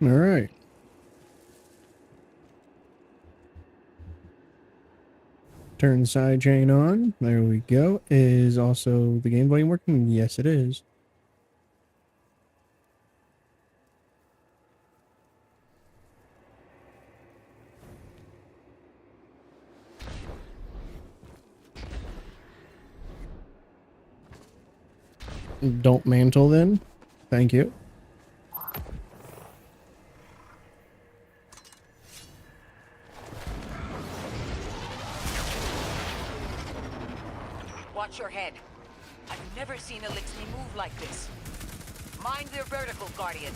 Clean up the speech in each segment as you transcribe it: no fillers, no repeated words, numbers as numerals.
All right. Turn side chain on. There we go. Is also the game volume working? Yes, it is. Don't mantle then. Thank you. Watch your head. I've never seen Elixir move like this. Mind their vertical, Guardian.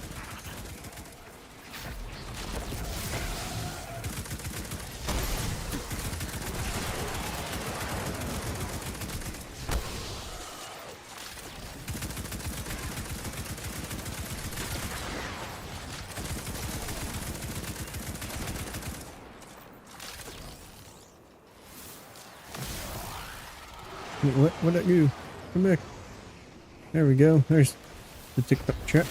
What did you? Come back. There we go. There's the TikTok chat.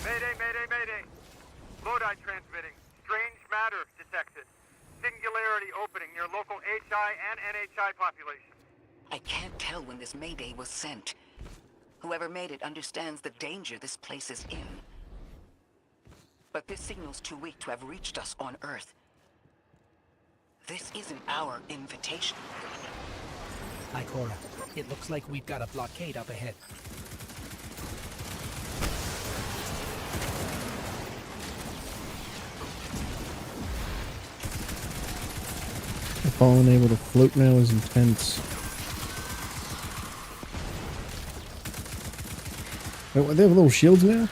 Mayday, mayday, mayday. Lodi transmitting. Strange matter detected. Singularity opening near local HI and NHI population. I can't tell when this Mayday was sent. Whoever made it understands the danger this place is in. But this signal's too weak to have reached us on Earth. This isn't our invitation. Ikora, it looks like we've got a blockade up ahead. Fallen able to float now is intense. Wait, what, they have little shields now?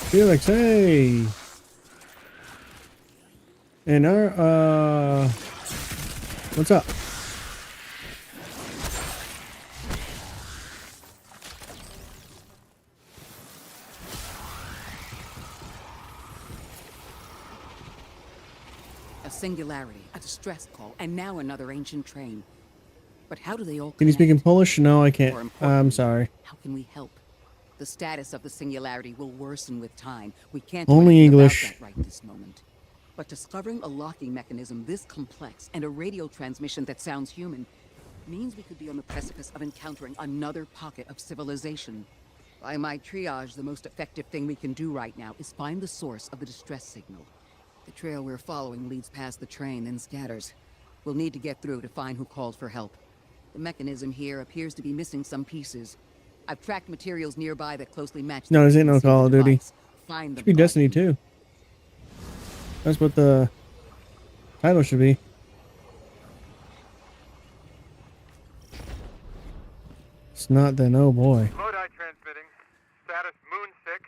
Felix, hey! And our, what's up? A singularity, a distress call, and now another ancient train. But how do they all Can you speak in connect? Polish? No, I More can't. importantly, I'm sorry. How can we help? The status of the singularity will worsen with time. We can't Only do anything English. about that right this moment. But discovering a locking mechanism this complex and a radio transmission that sounds human means we could be on the precipice of encountering another pocket of civilization. By my triage, the most effective thing we can do right now is find the source of the distress signal. The trail we're following leads past the train, then scatters. We'll need to get through to find who called for help. The mechanism here appears to be missing some pieces. I've tracked materials nearby that closely match. No, this ain't no frequency Call the of Duty. device. Find them. Should be Destiny Guardian. 2. That's what the title should be. It's not then, oh boy. Lodi transmitting. Status Moonsick.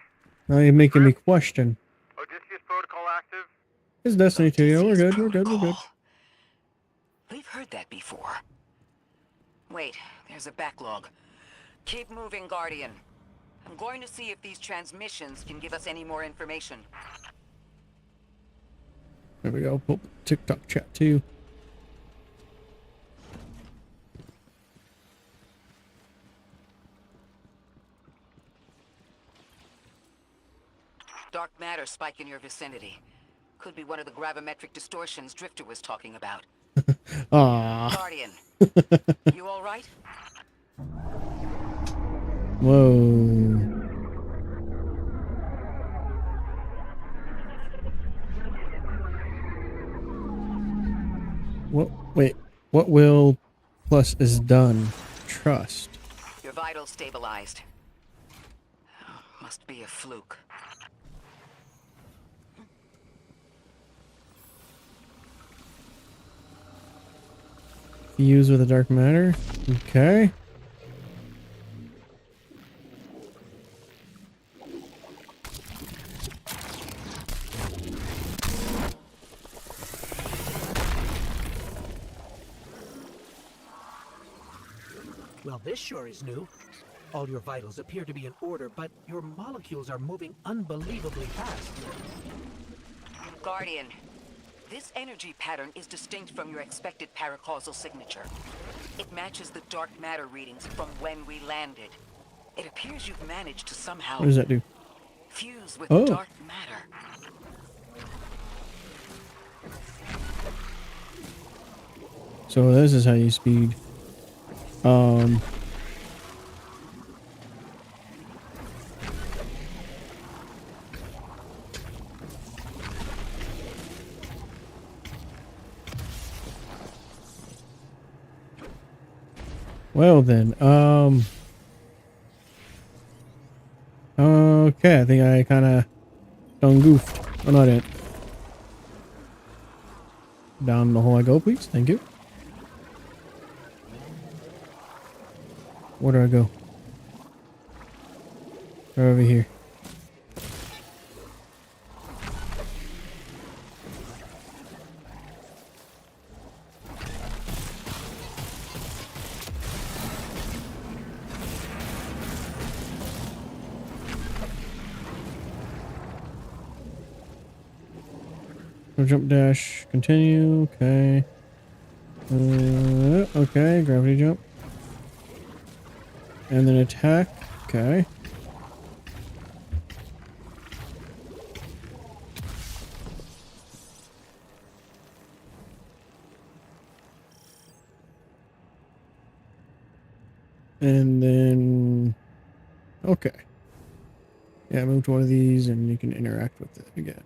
Now you're making me question. Odysseus protocol active. It's Destiny 2, yeah, we're Odysseus good, we're good, we're good. Protocol. We've heard that before. Wait, there's a backlog. Keep moving, Guardian. I'm going to see if these transmissions can give us any more information. There we go. Oh, TikTok chat too. Dark matter spike in your vicinity. Could be one of the gravimetric distortions Drifter was talking about. Ah. Guardian, you all right? Whoa. What? Wait. What will plus is done? Trust. Your vitals stabilized. Must be a fluke. Fuse with the dark matter. Okay. Well, this sure is new. All your vitals appear to be in order, but your molecules are moving unbelievably fast. Guardian, this energy pattern is distinct from your expected paracausal signature. It matches the dark matter readings from when we landed. It appears you've managed to somehow What does that do? fuse with Oh. dark matter. So this is how you speed. Well then, okay, I think I kind of done goofed. Oh, no, I didn't. Down the hole I go, please. Thank you. Where do I go? Right over here. No jump dash. Continue. Okay. Okay. Gravity jump. And then attack. Okay. And then... Okay. Yeah, move to one of these and you can interact with it again.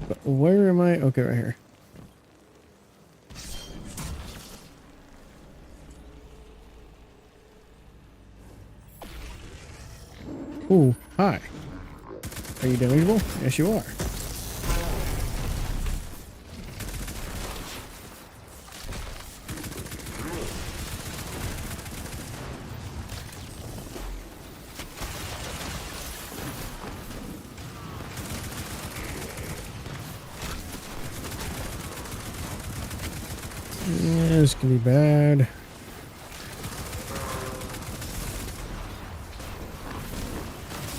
But where am I? Okay, right here. Ooh, hi. Are you damageable? Yes, you are. Yeah, this can be bad.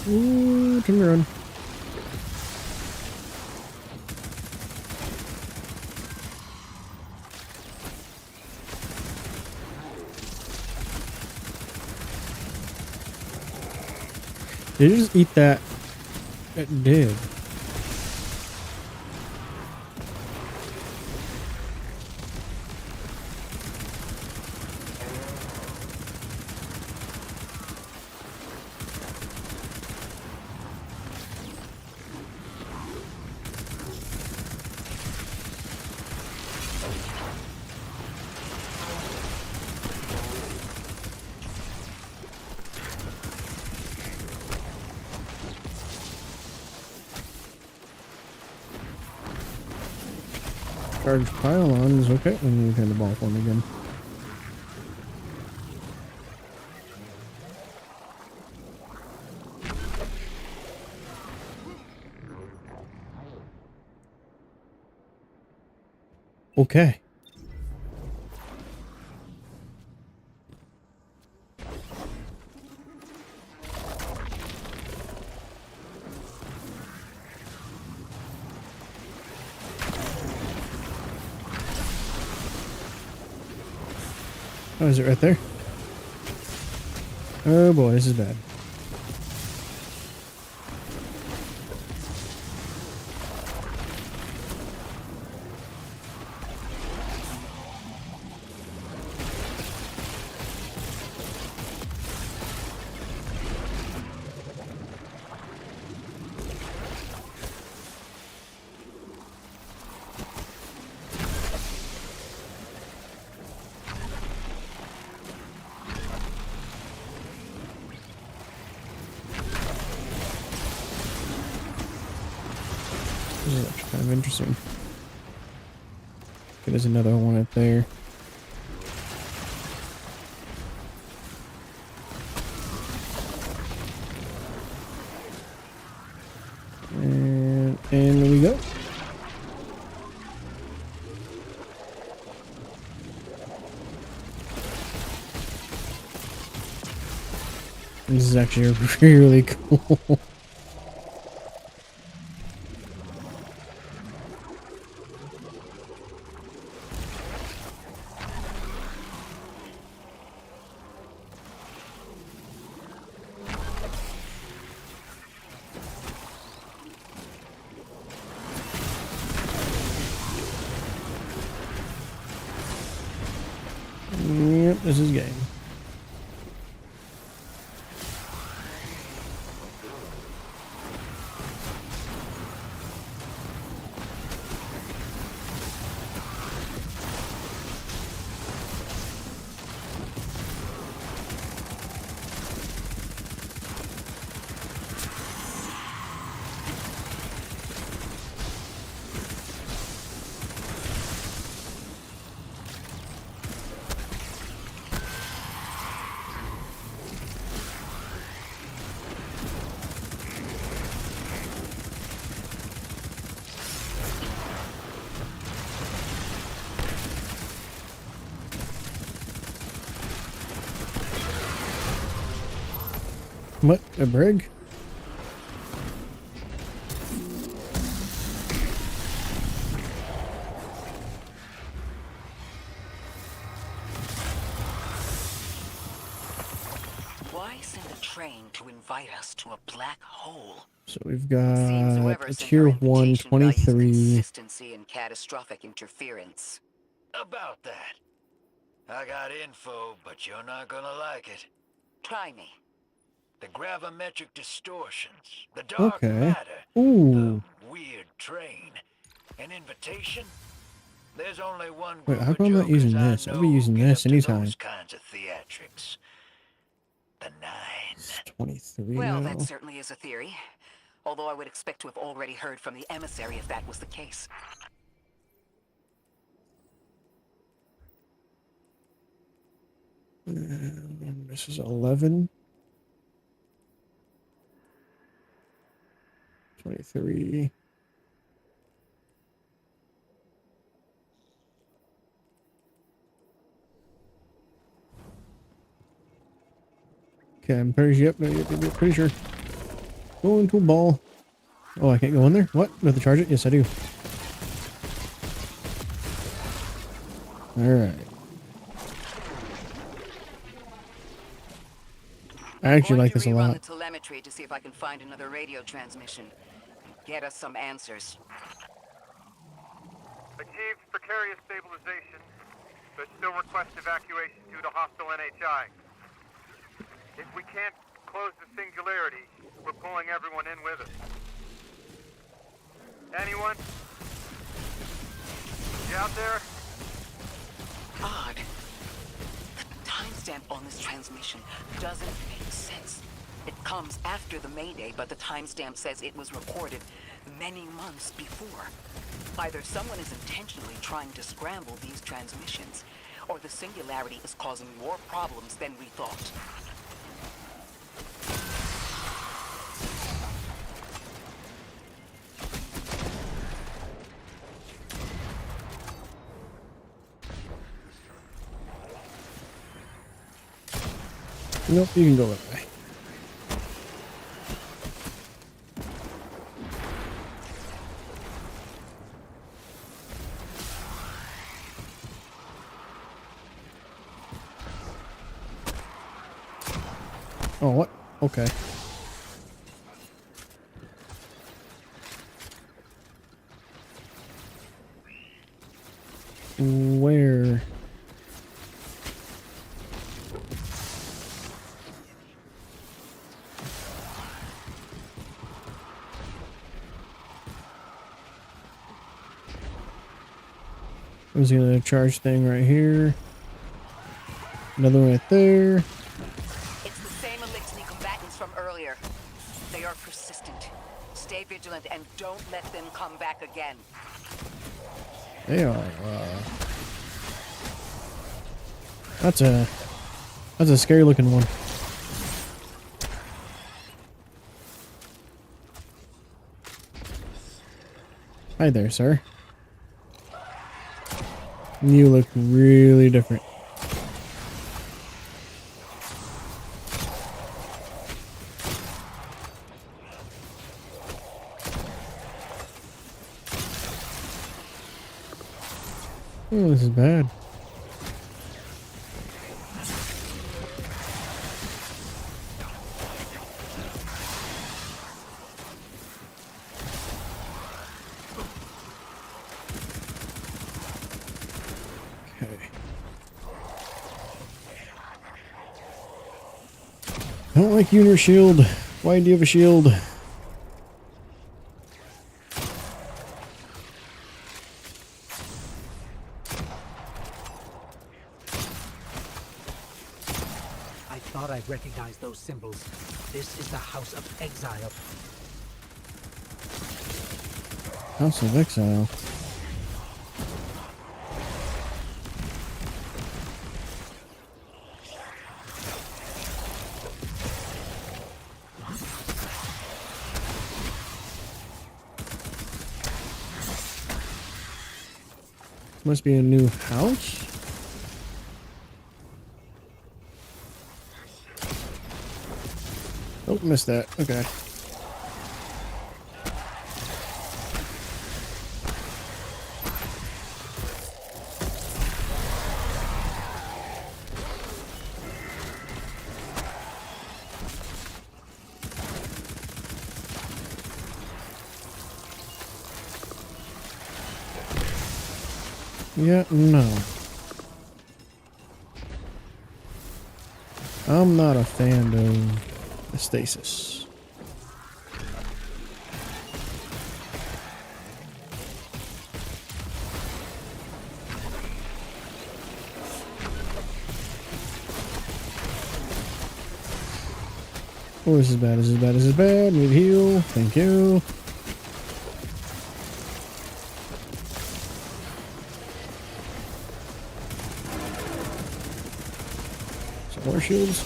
Ooh, turn around. Did you just eat that? It did. Charge pylons. Okay, and you turn the ball for me again. Okay. Oh, is it right there? Oh boy, this is bad. interesting. Okay, there's another one up there. And in we go. This is actually really cool. Yep, this is game. What? A brig? Why send a train to invite us to a black hole? So we've Seems got whoever a sent tier our 1, invitation values 23. consistency and catastrophic interference. About that. I got info, but you're not gonna like it. Try me. The gravimetric distortions, the dark Okay. matter, Ooh. the weird train. An invitation? There's only one Wait, group how of come I'm not using jokers I this? I'll be know using get this up to anytime. those kinds of theatrics. The Nine. It's 23 Well, now. that certainly is a theory. Although I would expect to have already heard from the emissary if that was the case. This is 11. 23. Okay, I'm pretty yep, pretty sure. Go into a ball. Oh, I can't go in there? What? Do I have to charge it? Yes, I do. Alright. I actually like this a Rerun lot. the telemetry to see if I can find another radio transmission. Get us some answers. Achieved precarious stabilization, but still request evacuation due to hostile NHI. If we can't close the singularity, we're pulling everyone in with us. Anyone? You out there? Odd. The timestamp on this transmission doesn't make sense. It comes after the Mayday, but the timestamp says it was recorded many months before. Either someone is intentionally trying to scramble these transmissions, or the singularity is causing more problems than we thought. Nope, you can go that way. Oh, what? Okay. Where? I'm just gonna charge thing right here. Another one right there. It's the same Elixni combatants from earlier. They are persistent, Stay vigilant and don't let them come back again. They are, that's a scary looking one. Hi there, sir. You look really different. Oh, this is bad. Okay. I don't like you and your shield. Why do you have a shield? I thought I'd recognize those symbols. This is the House of Exile. House of Exile. Must be a new house? Oh, missed that. Okay. Yeah, no. I'm not a fan of the stasis. Oh, this is bad, this is bad, this is bad. Need heal. Thank you. Some more shields.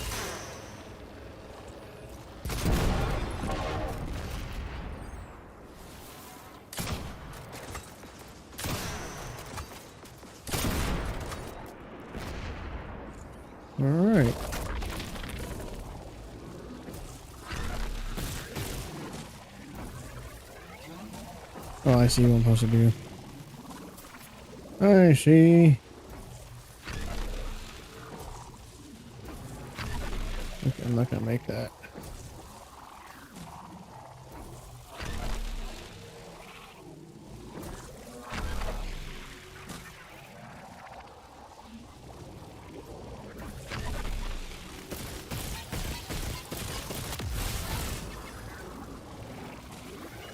Alright. Oh, I see what I'm supposed to do. I see. Okay, I'm not gonna make that.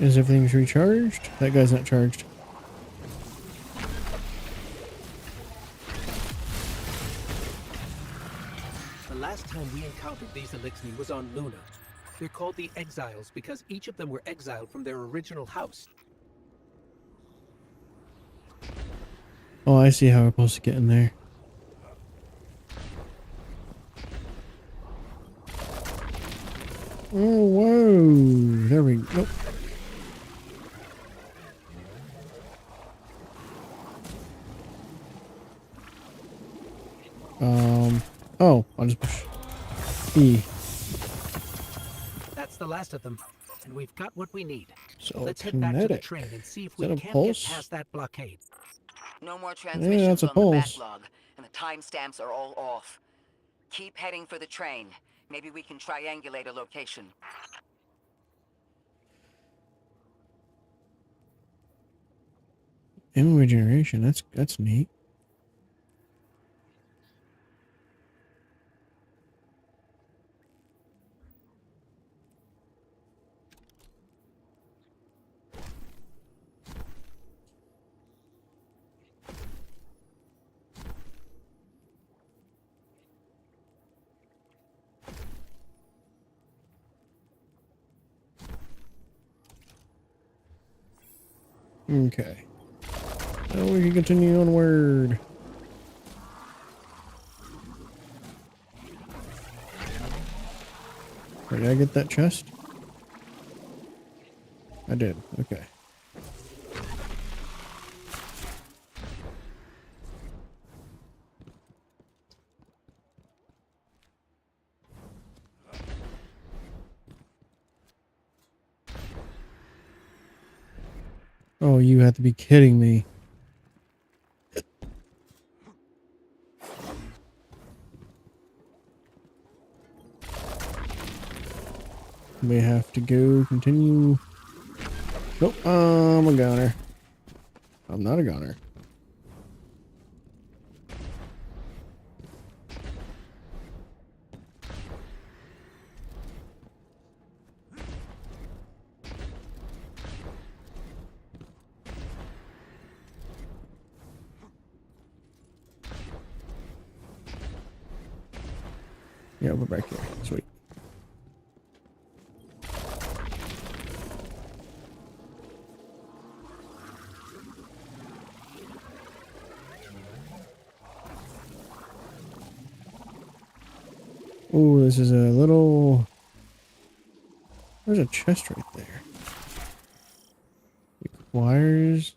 Is everything's recharged? That guy's not charged. The last time we encountered these Elixni was on Luna. They're called the Exiles because each of them were exiled from their original house. Oh, I see how we're supposed to get in there. Oh, whoa. There we go. Nope. Oh, I'll just push E. That's the last of them, and we've got what we need. So Let's head back to the kinetic. train and see if Is we that a can't pulse? get past that blockade. No more that's transmissions a on the pulse. backlog, and the timestamps are all off. Keep heading for the train. Maybe we can triangulate a location. Ammo regeneration. That's neat. Okay. Now we can continue onward. Did I get that chest? I did. Okay. Oh, you have to be kidding me. We have to go continue. Nope, I'm a goner. I'm not a goner. Yeah, we're back here. Sweet. Oh, this is a little... There's a chest right there. Requires...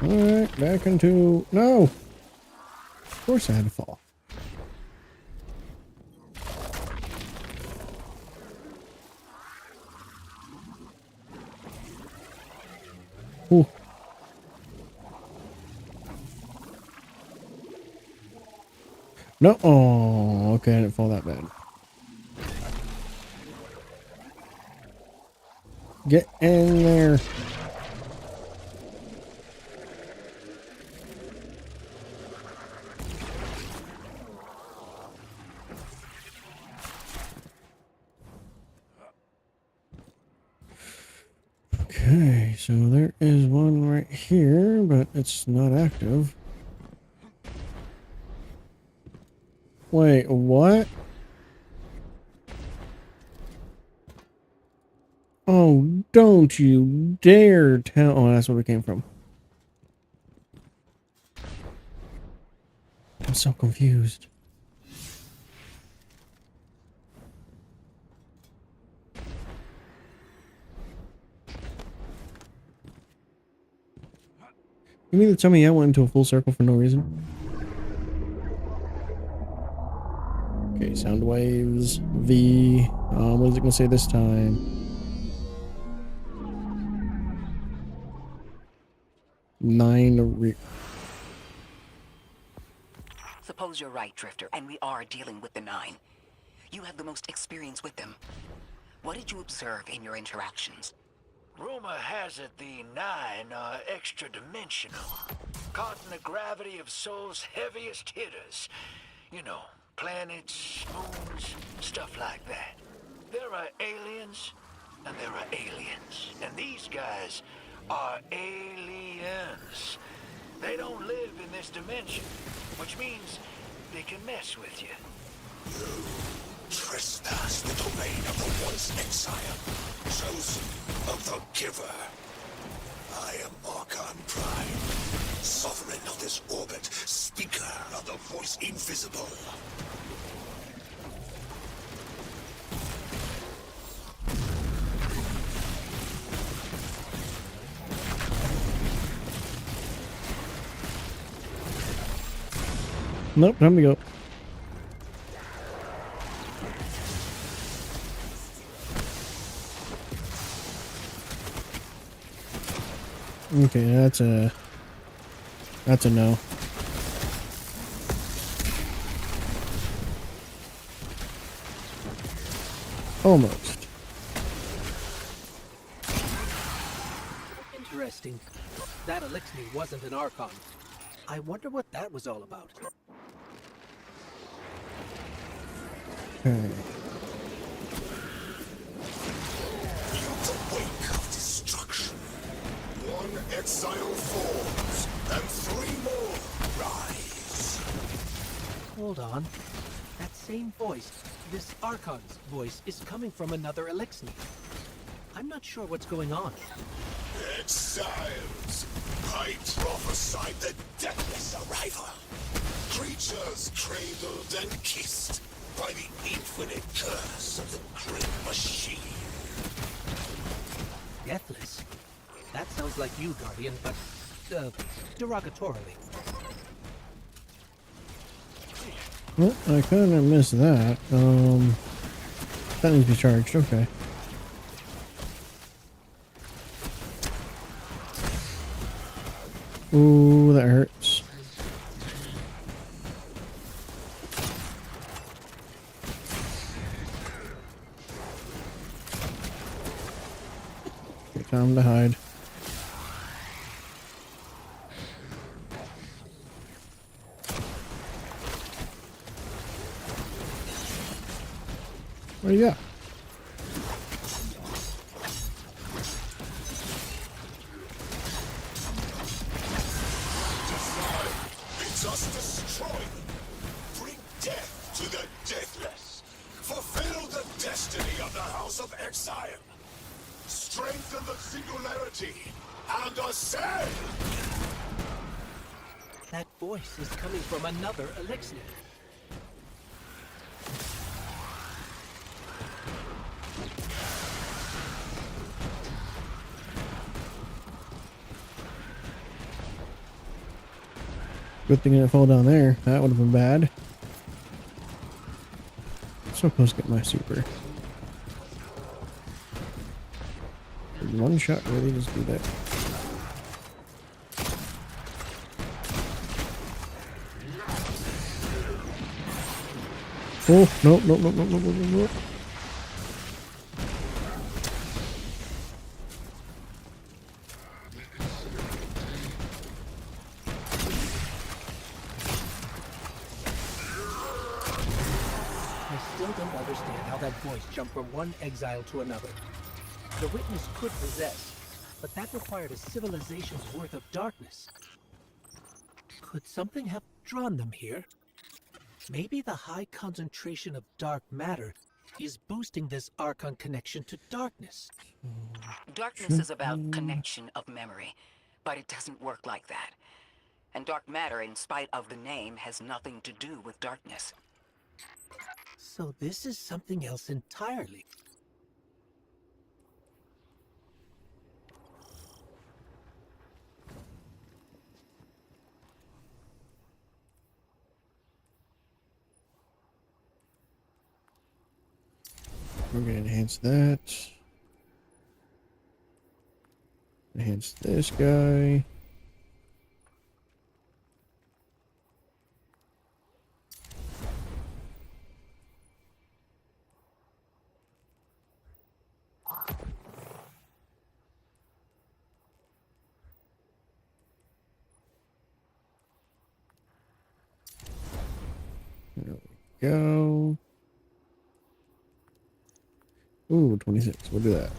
Alright, back into... No! Of course I had to fall. Ooh. No, oh, okay, I didn't fall that bad. Get in there. Okay, so there is one right here, but it's not active. Wait, what? Oh, don't you dare tell... Oh, that's where we came from. I'm so confused. You mean to tell me I went into a full circle for no reason? Okay, sound waves, V. What is it gonna say this time? 9 Suppose you're right, Drifter, and we are dealing with the Nine. You have the most experience with them. What did you observe in your interactions? Rumor has it the Nine are extra-dimensional, caught in the gravity of Sol's heaviest hitters. You know, planets, moons, stuff like that. There are aliens, and there are aliens. And these guys are aliens. They don't live in this dimension, which means they can mess with you. You trespass the domain of the once exile, chosen of the Giver. I am Archon Prime, sovereign of this orbit, speaker of the voice invisible. Nope, time to go. Okay, that's a no. Almost. Interesting. That Elixir wasn't an Archon. I wonder what that was all about. Okay. The wake of destruction. One exile falls, and 3 more rise. Hold on. That same voice, this Archon's voice, is coming from another Elixir. I'm not sure what's going on. Exiles! I prophesied the deathless arrival. Creatures cradled and kissed by the infinite curse of the great machine. Deathless? That sounds like you, Guardian, but, derogatorily. Well, I kind of missed that. That needs to be charged. Okay. Ooh, that hurts. Okay, time to hide. Where you at? Bids us destroy them. Bring death to the deathless. Fulfill the destiny of the House of Exile. Strengthen the singularity and ascend! That voice is coming from another Elixir. Good thing I didn't fall down there. That would have been bad. So close to get my super. Did one shot really just do that? Oh, nope, nope, nope, nope, nope, nope, nope. I still don't understand how that voice jumped from one exile to another. The witness could possess, but that required a civilization's worth of darkness. Could something have drawn them here? Maybe the high concentration of dark matter is boosting this Archon connection to darkness. Darkness is about connection of memory, but it doesn't work like that. And dark matter, in spite of the name, has nothing to do with darkness. So this is something else entirely. We're gonna enhance that. Enhance this guy. There we go. Ooh, 26. We'll do that.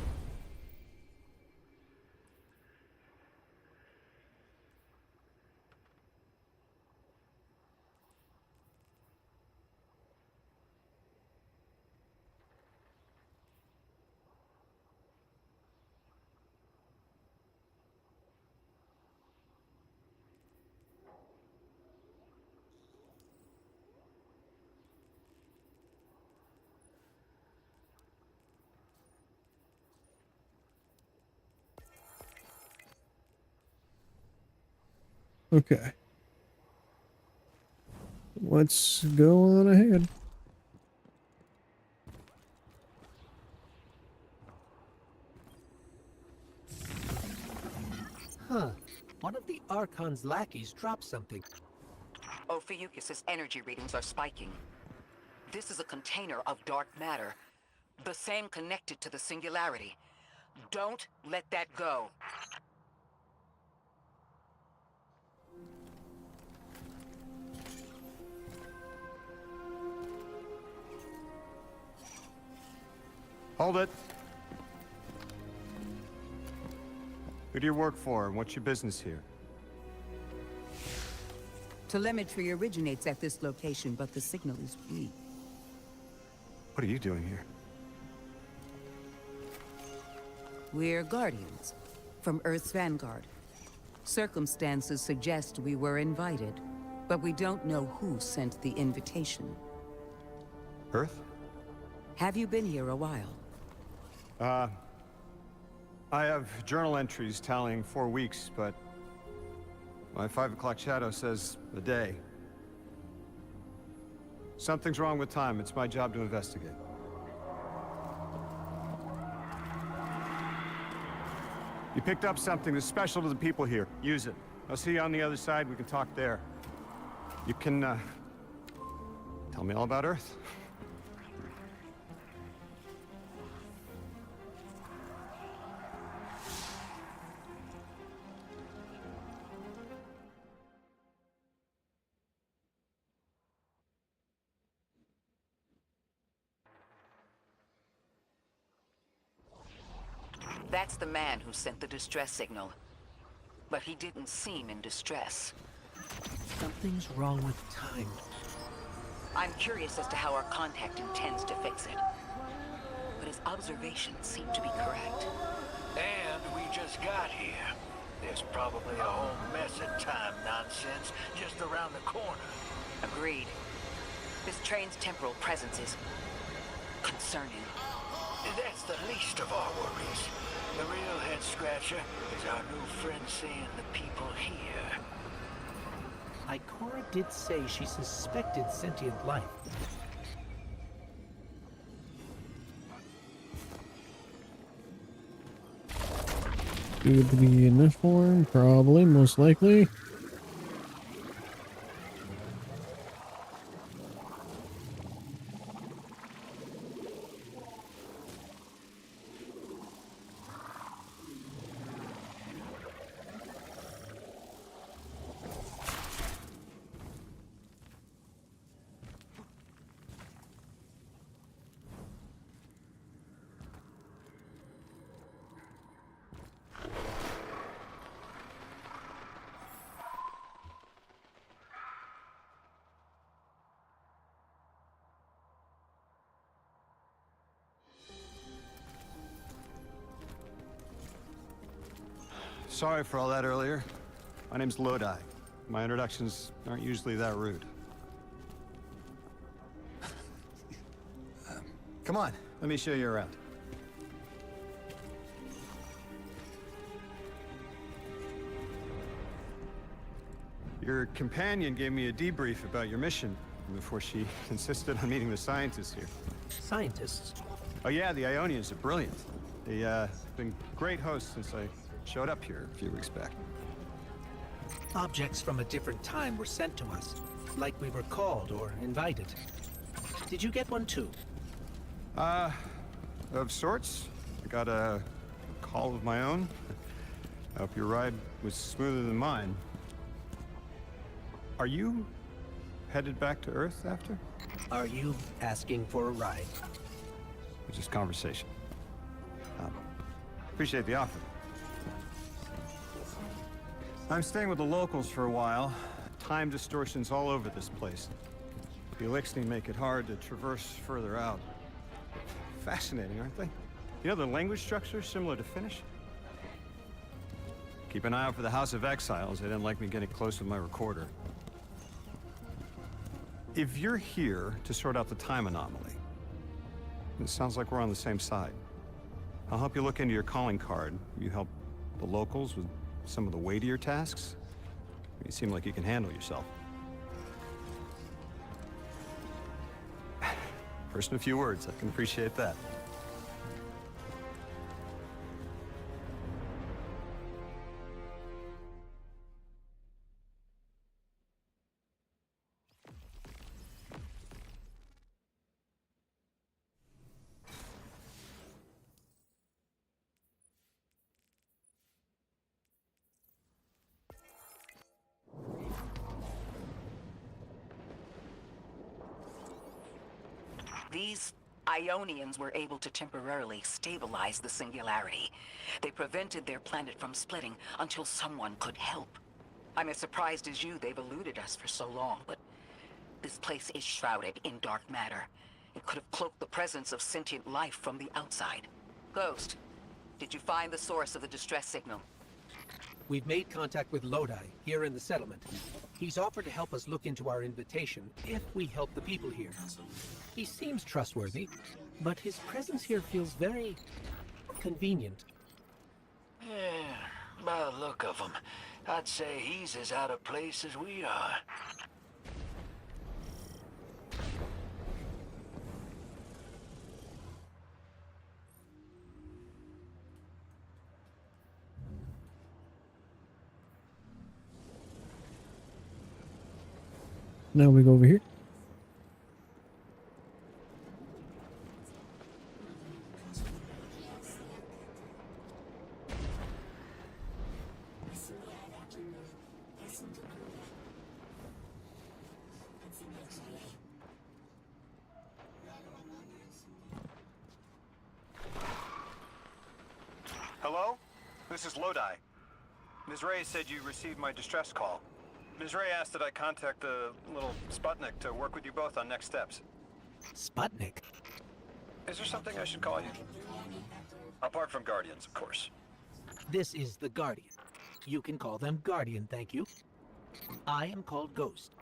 Okay. Let's go on ahead. Huh. One of the Archon's lackeys dropped something. Ophiuchus's energy readings are spiking. This is a container of dark matter, the same connected to the singularity. Don't let that go. Hold it. Who do you work for, and what's your business here? Telemetry originates at this location, but the signal is weak. What are you doing here? We're Guardians, from Earth's vanguard. Circumstances suggest we were invited, but we don't know who sent the invitation. Earth? Have you been here a while? I have journal entries tallying 4 weeks, but my 5 o'clock shadow says a day. Something's wrong with time. It's my job to investigate. You picked up something that's special to the people here. Use it. I'll see you on the other side. We can talk there. You can, tell me all about Earth. That's the man who sent the distress signal. But he didn't seem in distress. Something's wrong with time. I'm curious as to how our contact intends to fix it. But his observations seem to be correct. And we just got here. There's probably a whole mess of time nonsense just around the corner. Agreed. This train's temporal presence is concerning. That's the least of our worries. The real head-scratcher is our new friend seeing the people here. Ikora did say she suspected sentient life. Would be in this form, probably, most likely. Sorry for all that earlier. My name's Lodi. My introductions aren't usually that rude. Come on, let me show you around. Your companion gave me a debrief about your mission before she insisted on meeting the scientists here. Scientists? Oh yeah, the Ionians are brilliant. They've been great hosts since I showed up here a few weeks back. Objects from a different time were sent to us, like we were called or invited. Did you get one too? Of sorts. I got a call of my own. I hope your ride was smoother than mine. Are you headed back to Earth after? Are you asking for a ride? Or just conversation? Appreciate the offer. I'm staying with the locals for a while. Time distortions all over this place. The Elixni make it hard to traverse further out. Fascinating, aren't they? You know, the language structure is similar to Finnish. Keep an eye out for the House of Exiles. They didn't like me getting close with my recorder. If you're here to sort out the time anomaly, it sounds like we're on the same side. I'll help you look into your calling card. You help the locals with some of the weightier tasks. You seem like you can handle yourself. First in a few words, I can appreciate that. These Ionians were able to temporarily stabilize the singularity. They prevented their planet from splitting until someone could help. I'm as surprised as you they've eluded us for so long, but this place is shrouded in dark matter. It could have cloaked the presence of sentient life from the outside. Ghost, did you find the source of the distress signal? We've made contact with Lodi, here in the settlement. He's offered to help us look into our invitation, if we help the people here. He seems trustworthy, but his presence here feels very convenient. Yeah, by the look of him, I'd say he's as out of place as we are. Now we go over here. Hello? This is Lodi. Ms. Ray said you received my distress call. Ms. Ray asked that I contact the little Sputnik to work with you both on next steps. Sputnik? Is there something I should call you? Apart from Guardians, of course. This is the Guardian. You can call them Guardian, thank you. I am called Ghost.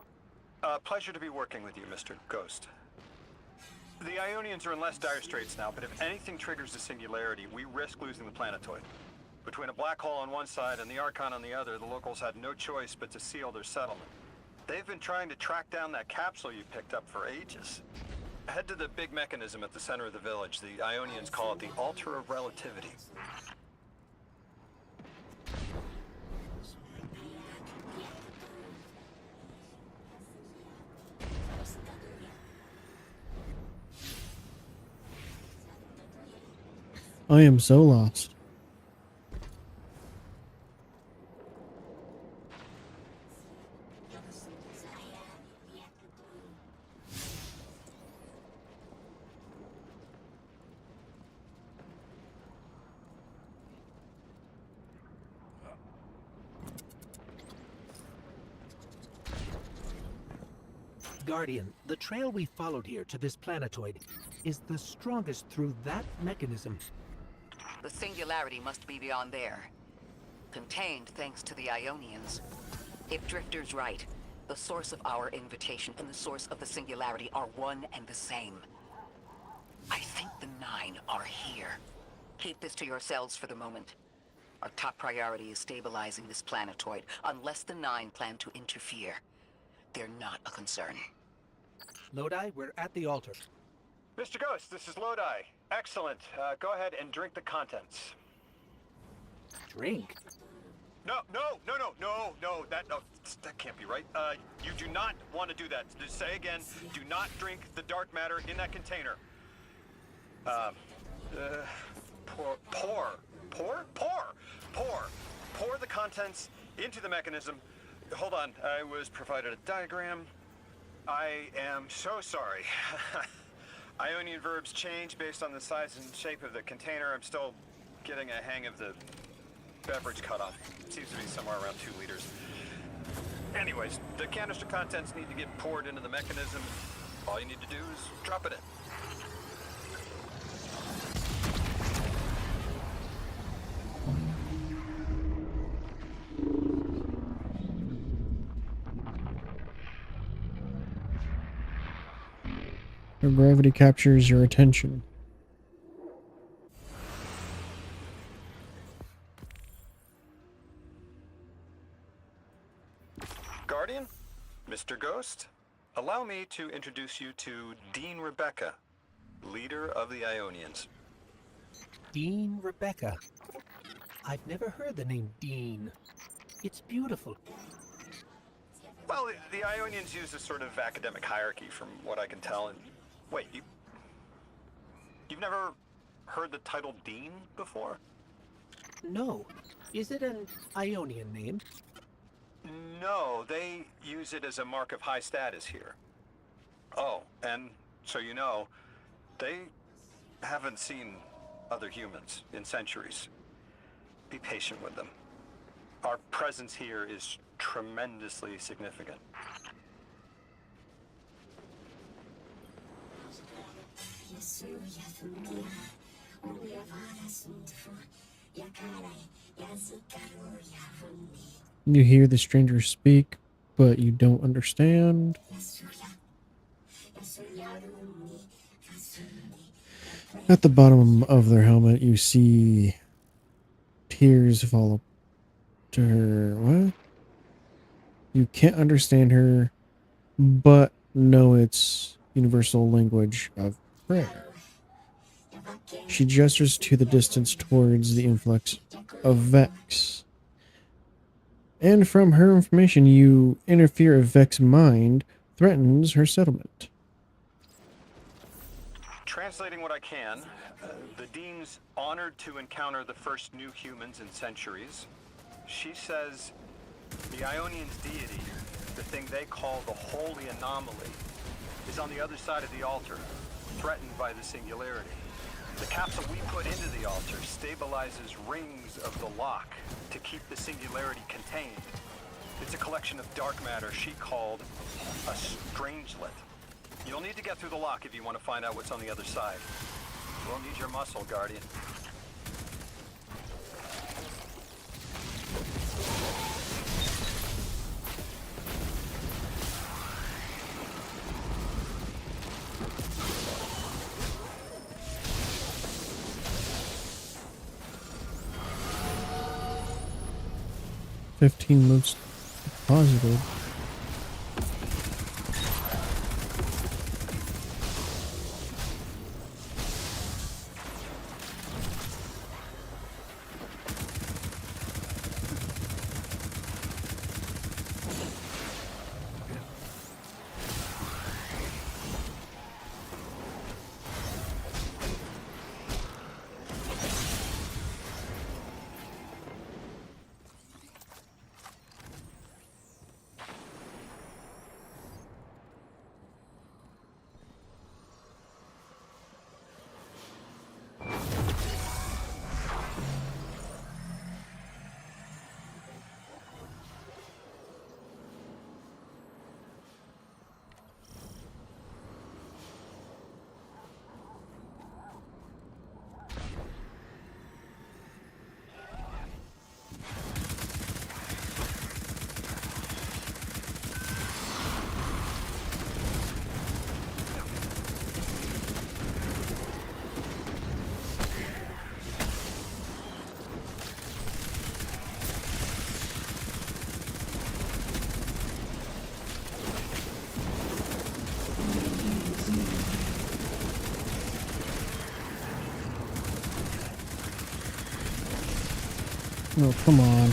Pleasure to be working with you, Mr. Ghost. The Ionians are in less dire straits now, but if anything triggers the singularity, we risk losing the planetoid. Between a black hole on one side and the Archon on the other, the locals had no choice but to seal their settlement. They've been trying to track down that capsule you picked up for ages. Head to the big mechanism at the center of the village. The Ionians call it the Altar of Relativity. I am so lost. Guardian, the trail we followed here to this planetoid is the strongest through that mechanism. The singularity must be beyond there. Contained thanks to the Ionians. If Drifter's right, the source of our invitation and the source of the singularity are one and the same. I think the Nine are here. Keep this to yourselves for the moment. Our top priority is stabilizing this planetoid, unless the Nine plan to interfere. They're not a concern. Lodi, we're at the altar. Mr. Ghost, this is Lodi. Excellent. Go ahead and drink the contents. Drink? No, that can't be right. You do not want to do that. Just say again, do not drink the dark matter in that container. Pour the contents into the mechanism. Hold on, I was provided a diagram. I am so sorry. Ionian verbs change based on the size and shape of the container. I'm still getting a hang of the beverage cutoff. It seems to be somewhere around 2 liters. Anyways, the canister contents need to get poured into the mechanism. All you need to do is drop it in. Your gravity captures your attention. Guardian, Mr. Ghost, allow me to introduce you to Dean Rebecca, leader of the Ionians. Dean Rebecca. I've never heard the name Dean. It's beautiful. Well, the Ionians use a sort of academic hierarchy from what I can tell. And wait, you've never heard the title Dean before? No. Is it an Ionian name? No, they use it as a mark of high status here. Oh, and so you know, they haven't seen other humans in centuries. Be patient with them. Our presence here is tremendously significant. You hear the stranger speak, but you don't understand. At the bottom of their helmet, you see tears fall to her. What? You can't understand her, but know it's universal language of prayer. She gestures to the distance towards the influx of Vex. And from her information, you interfere if Vex's mind threatens her settlement. Translating what I can, the Dean's honored to encounter the first new humans in centuries. She says the Ionian's deity, the thing they call the Holy Anomaly, is on the other side of the altar, threatened by the Singularity. The capsule we put into the altar stabilizes rings of the lock to keep the Singularity contained. It's a collection of dark matter she called a Strangelet. You'll need to get through the lock if you want to find out what's on the other side. We'll need your muscle, Guardian. $15 moves deposited. Oh, come on.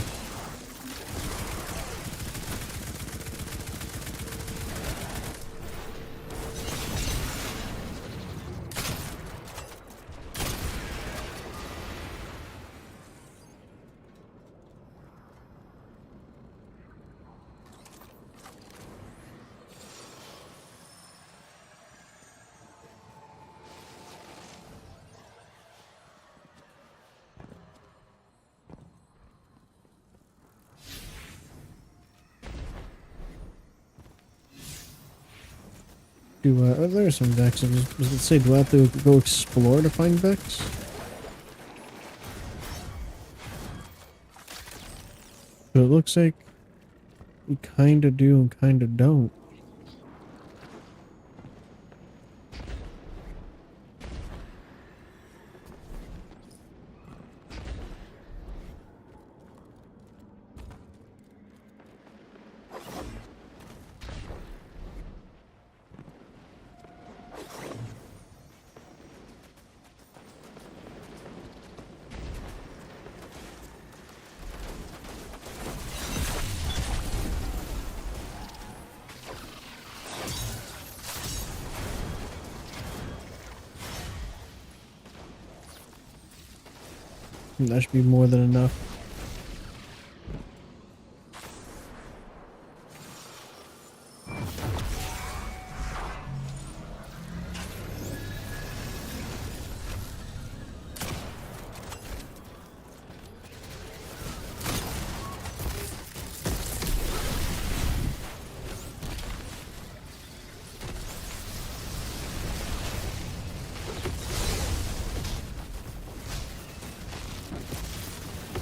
There's some Vex. Does it say, do I have to go explore to find Vex? But it looks like we kinda do and kinda don't. That should be more than enough.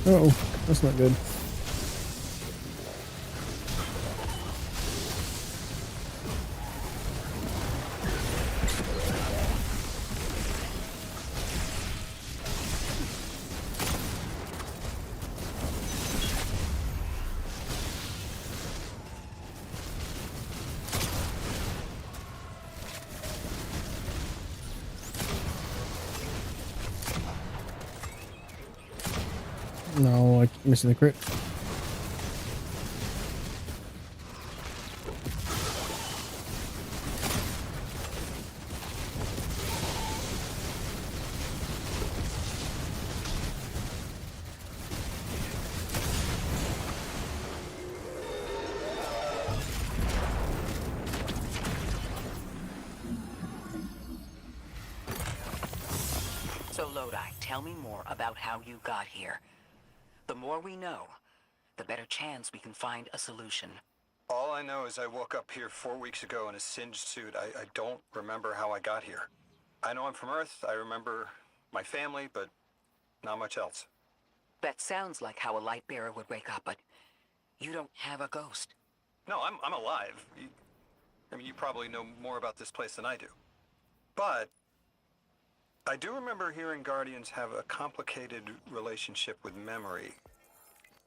Uh-oh, that's not good. No, I keep missing the crit. So, Lodi, tell me more about how you got here. The more we know, the better chance we can find a solution. All I know is I woke up here 4 weeks ago in a singed suit. I don't remember how I got here. I know I'm from Earth. I remember my family, but not much else. That sounds like how a light bearer would wake up, but you don't have a ghost. No, I'm alive. You probably know more about this place than I do. But I do remember hearing Guardians have a complicated relationship with memory.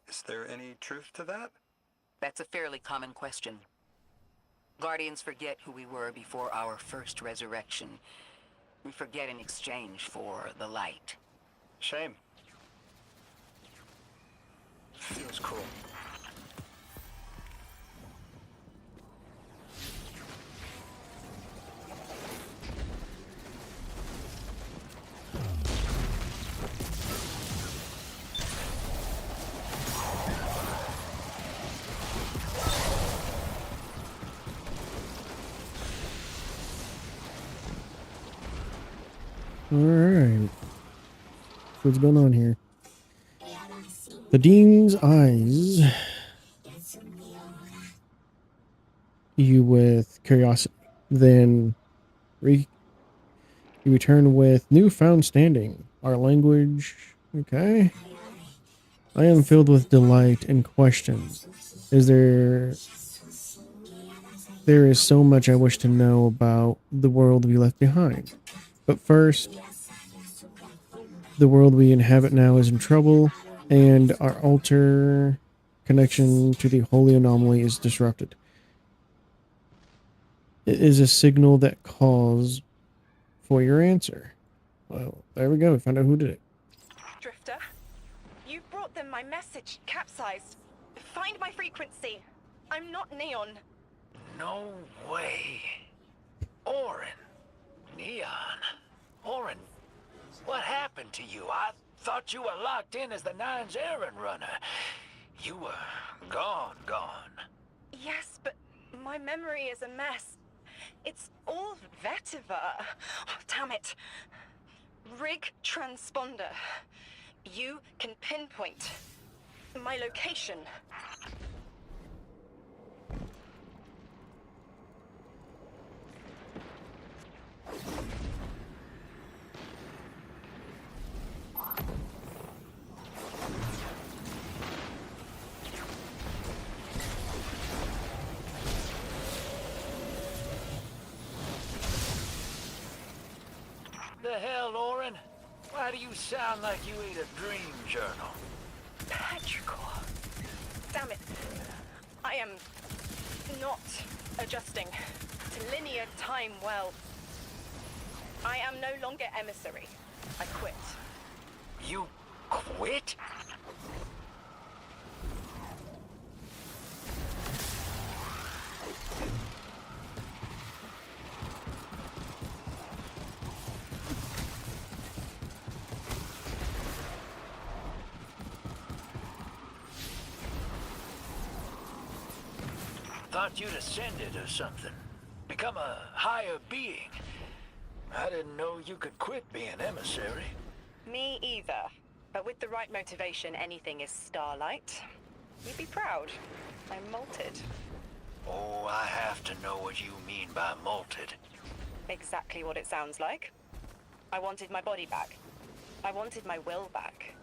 Is there any truth to that? That's a fairly common question. Guardians forget who we were before our first resurrection. We forget in exchange for the light. Shame. Feels cool. Alright. What's going on here? The Dean's eyes you with curiosity. Then you return with newfound standing. Our language. Okay. I am filled with delight and questions. There is so much I wish to know about the world we left behind. But first, the world we inhabit now is in trouble, and our altar connection to the holy anomaly is disrupted. It is a signal that calls for your answer. Well, there we go. We found out who did it. Drifter, you brought them my message, capsized. Find my frequency. I'm not Neon. No way. Orin. Neon. Orin, what happened to you? I thought you were locked in as the Nine's errand runner. You were gone. Yes, but my memory is a mess. It's all vetiver. Oh, damn it. Rig transponder. You can pinpoint my location. The hell, Orin? Why do you sound like you ate a dream journal? Petrichor. Damn it. I am not adjusting to linear time well. I am no longer emissary. I quit. You quit? Thought you'd ascended or something. Become a higher being. I didn't know you could quit being emissary. Me either. But with the right motivation, anything is Starlight. You'd be proud. I'm molted. Oh, I have to know what you mean by molted. Exactly what it sounds like. I wanted my body back. I wanted my will back.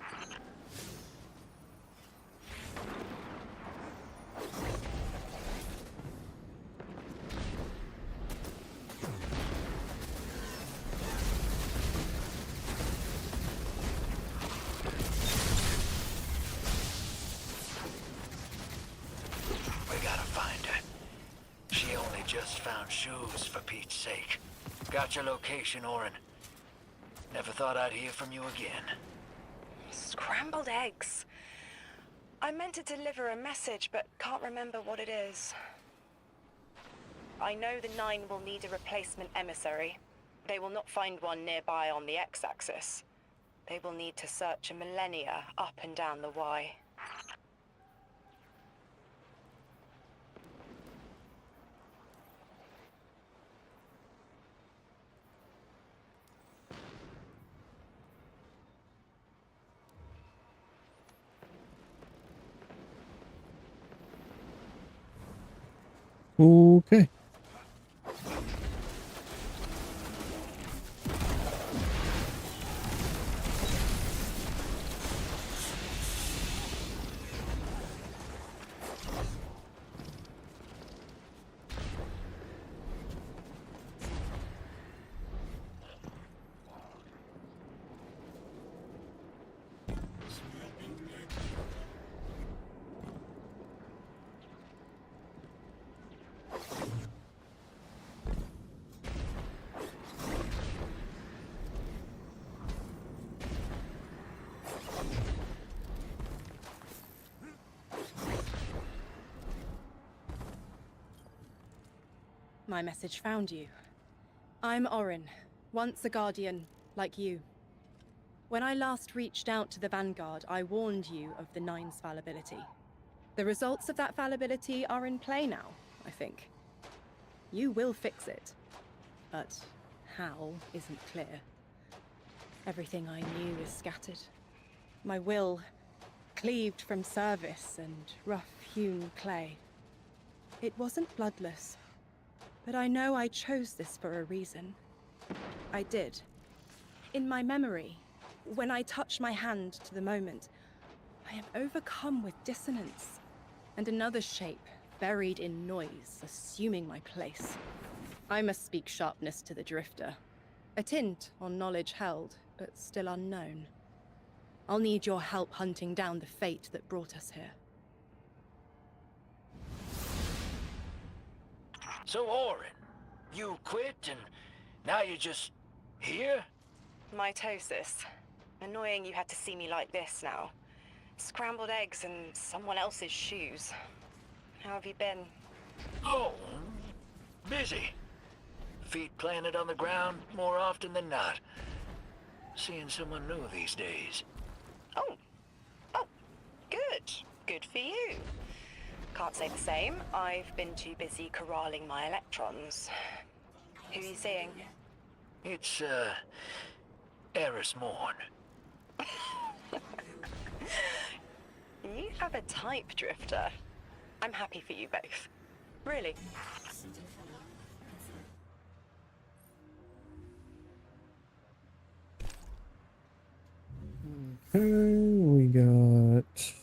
We gotta find her. She only just found shoes, for Pete's sake. Got your location, Orin. Never thought I'd hear from you again. Scrambled eggs. I meant to deliver a message, but can't remember what it is. I know the Nine will need a replacement emissary. They will not find one nearby on the X-axis. They will need to search a millennia up and down the Y. Okay. My message found you. I'm Orin, once a Guardian, like you. When I last reached out to the Vanguard, I warned you of the Nine's fallibility. The results of that fallibility are in play now, I think. You will fix it, but how isn't clear. Everything I knew is scattered. My will cleaved from service and rough-hewn clay. It wasn't bloodless. But I know I chose this for a reason. I did. In my memory, when I touch my hand to the moment, I am overcome with dissonance, and another shape, buried in noise, assuming my place. I must speak sharpness to the Drifter. A tint on knowledge held, but still unknown. I'll need your help hunting down the fate that brought us here. So, Orin, you quit and now you're just here? Mitosis. Annoying you had to see me like this now. Scrambled eggs and someone else's shoes. How have you been? Oh, busy. Feet planted on the ground more often than not. Seeing someone new these days. Oh, good. Good for you. Can't say the same. I've been too busy corralling my electrons. Who are you seeing? It's, Eris Morn. You have a type, Drifter. I'm happy for you both. Really. Okay, we got...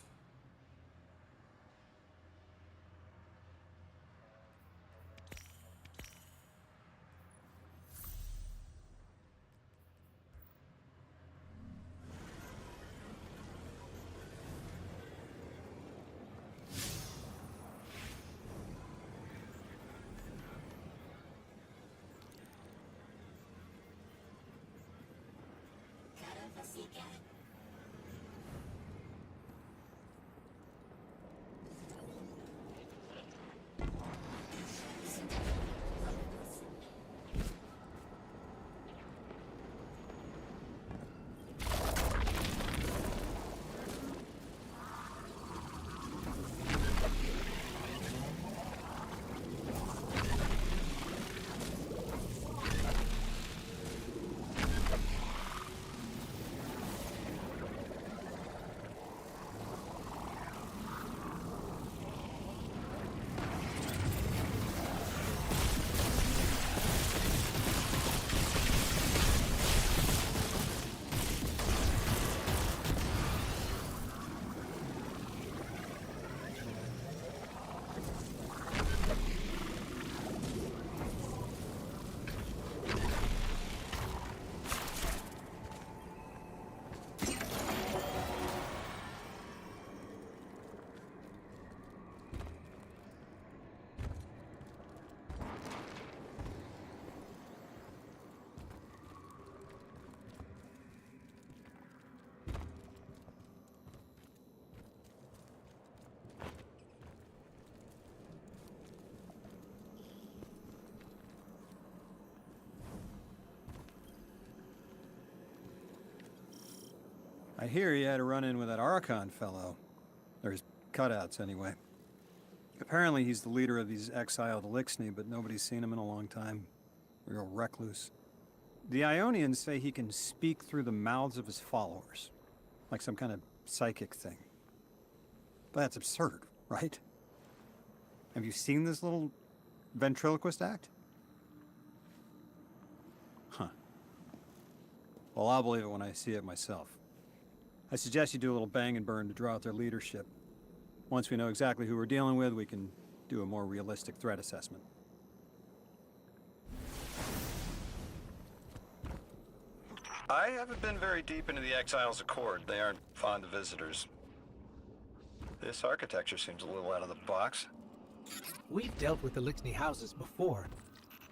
I hear you had a run-in with that Archon fellow. Or his cutouts, anyway. Apparently he's the leader of these exiled Elixni, but nobody's seen him in a long time. Real recluse. The Ionians say he can speak through the mouths of his followers. Like some kind of psychic thing. But that's absurd, right? Have you seen this little ventriloquist act? Huh. Well, I'll believe it when I see it myself. I suggest you do a little bang and burn to draw out their leadership. Once we know exactly who we're dealing with, we can do a more realistic threat assessment. I haven't been very deep into the Exiles Accord. They aren't fond of visitors. This architecture seems a little out of the box. We've dealt with Elixni houses before,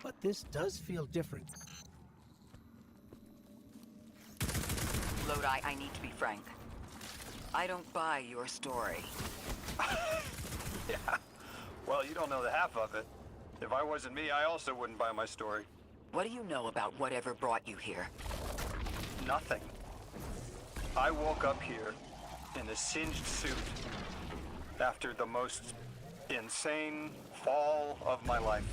but this does feel different. Lodi, I need to be frank. I don't buy your story. Yeah. Well, you don't know the half of it. If I wasn't me, I also wouldn't buy my story. What do you know about whatever brought you here? Nothing. I woke up here in a singed suit after the most insane fall of my life.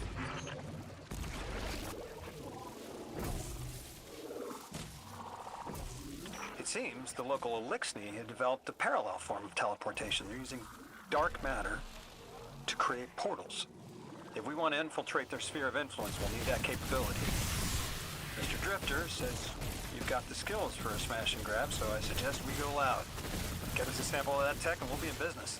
It seems the local Elixni had developed a parallel form of teleportation. They're using dark matter to create portals. If we want to infiltrate their sphere of influence, we'll need that capability. Mr. Drifter says you've got the skills for a smash and grab, so I suggest we go loud. Get us a sample of that tech and we'll be in business.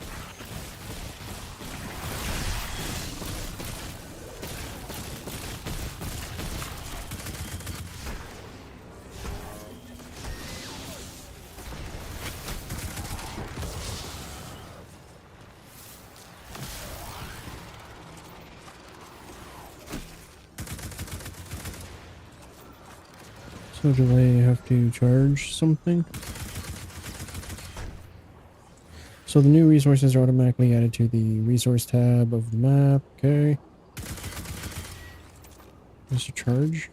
So do I have to charge something? So the new resources are automatically added to the resource tab of the map. Okay. Is a charge?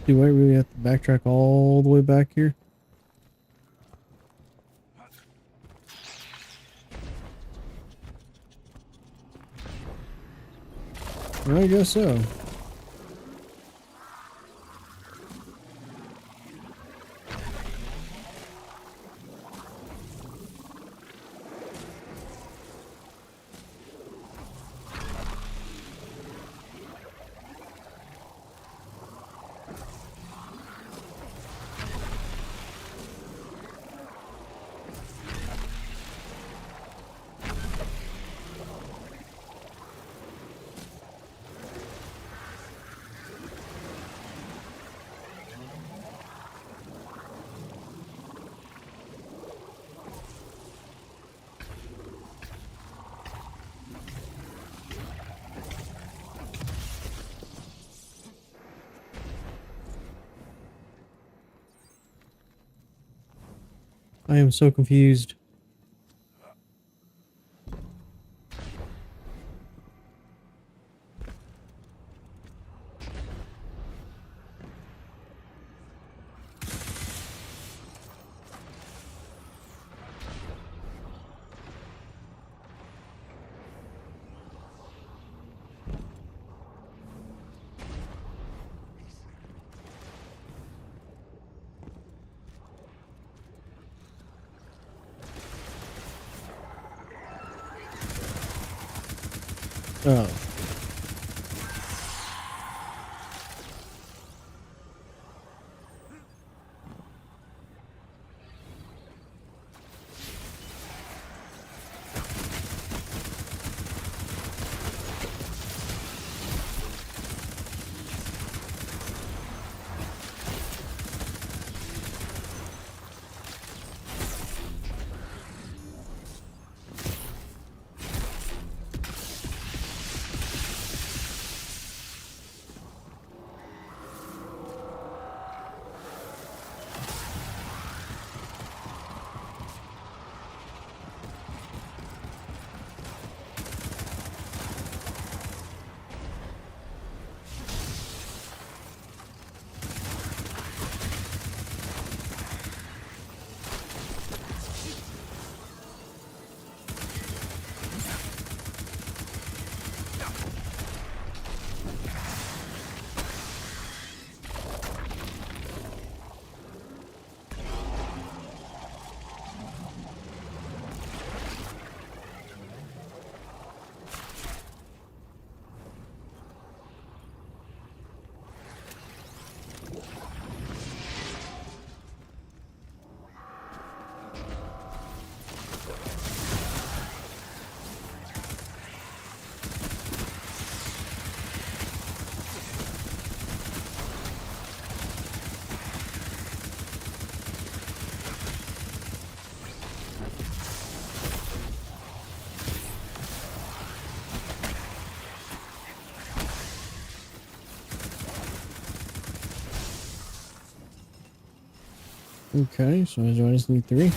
Do I really have to backtrack all the way back here? I guess so. I am so confused. Oh. Okay, so I just need 3.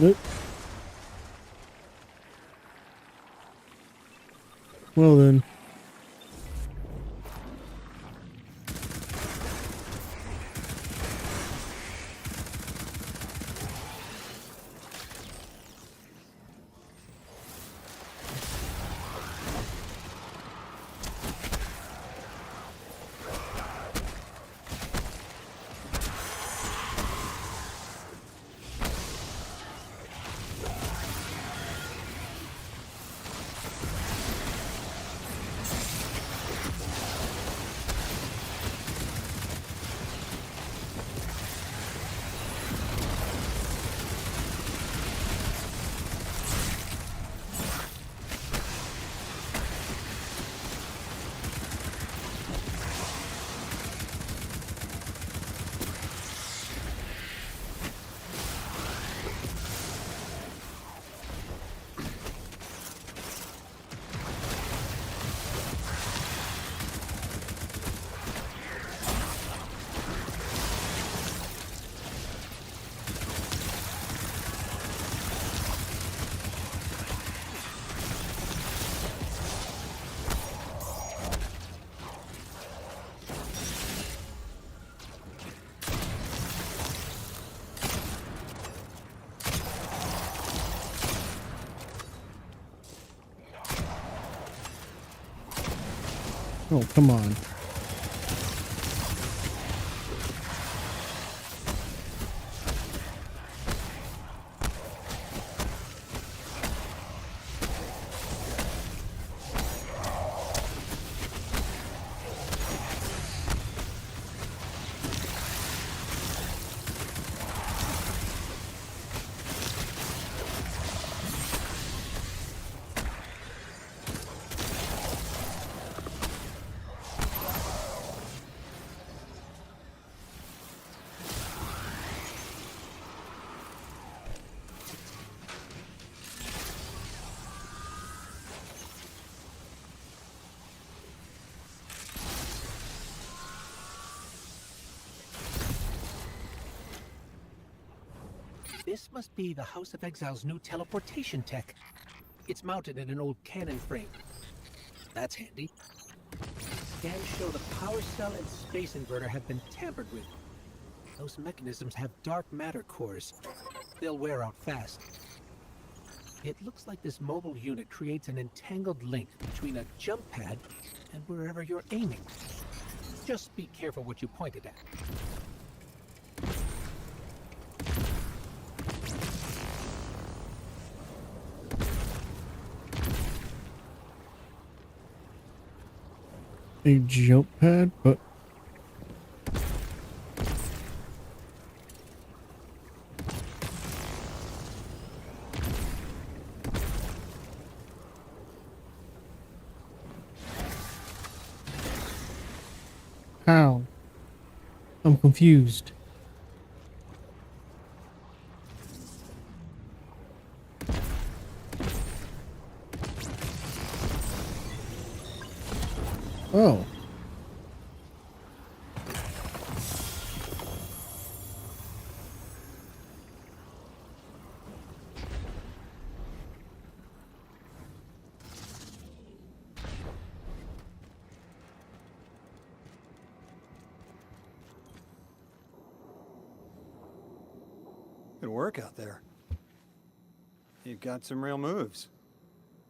Nope. Well then. Oh, come on. This must be the House of Exile's new teleportation tech. It's mounted in an old cannon frame. That's handy. Scans show the power cell and space inverter have been tampered with. Those mechanisms have dark matter cores. They'll wear out fast. It looks like this mobile unit creates an entangled link between a jump pad and wherever you're aiming. Just be careful what you pointed at. A jump pad, but how? I'm confused. Oh. Good work out there. You've got some real moves.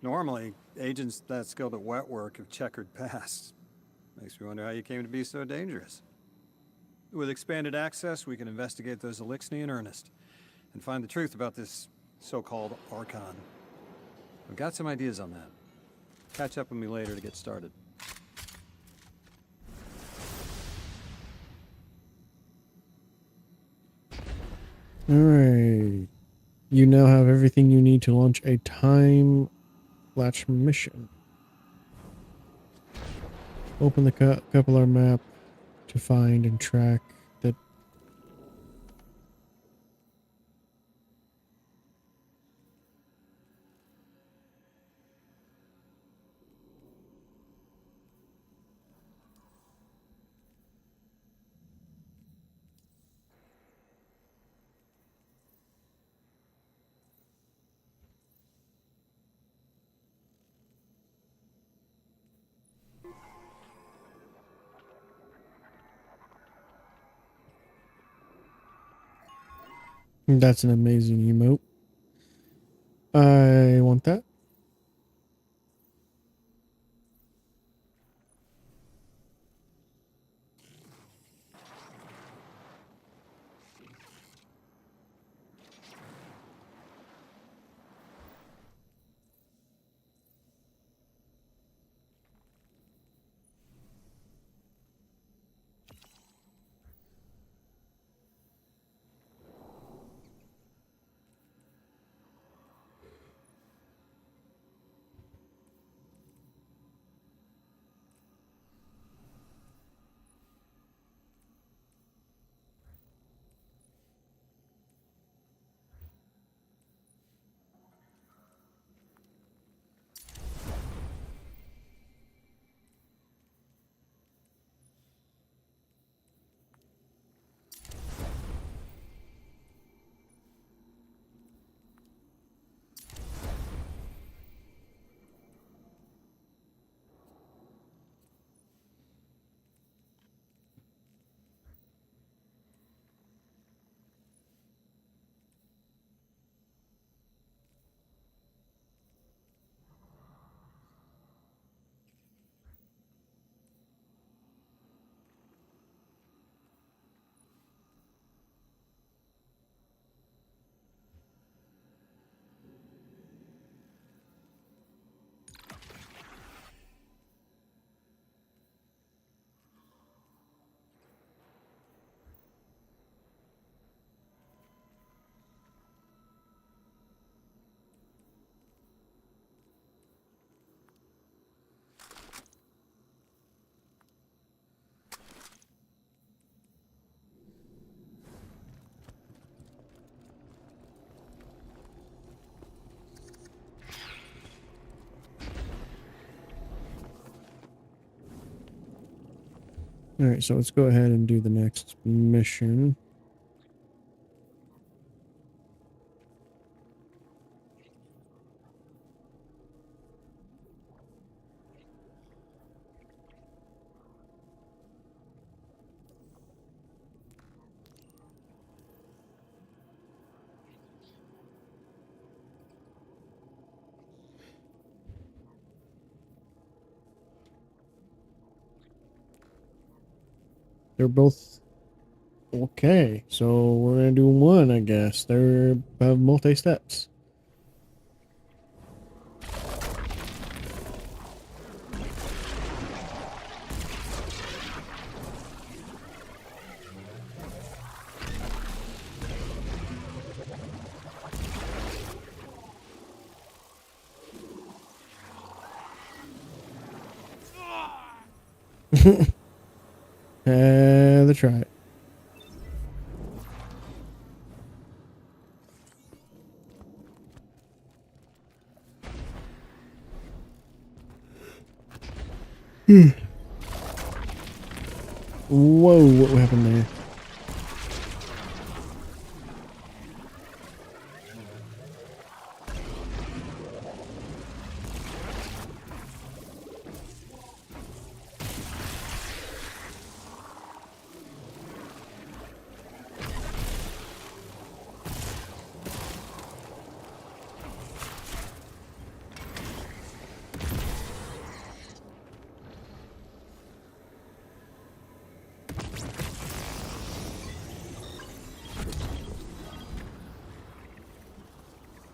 Normally, agents that skilled at wet work have checkered pasts. Makes me wonder how you came to be so dangerous. With expanded access, we can investigate those Elixni in earnest and find the truth about this so-called Archon. I've got some ideas on that. Catch up with me later to get started. Alright. You now have everything you need to launch a time latch mission. Open the Kepler map to find and track the That's an amazing emote. I want that. Alright, so let's go ahead and do the next mission. They're both okay. So we're gonna do one, I guess. They're have multi steps. Had to try it. Whoa, what happened there?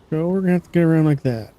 So we're gonna have to get around like that.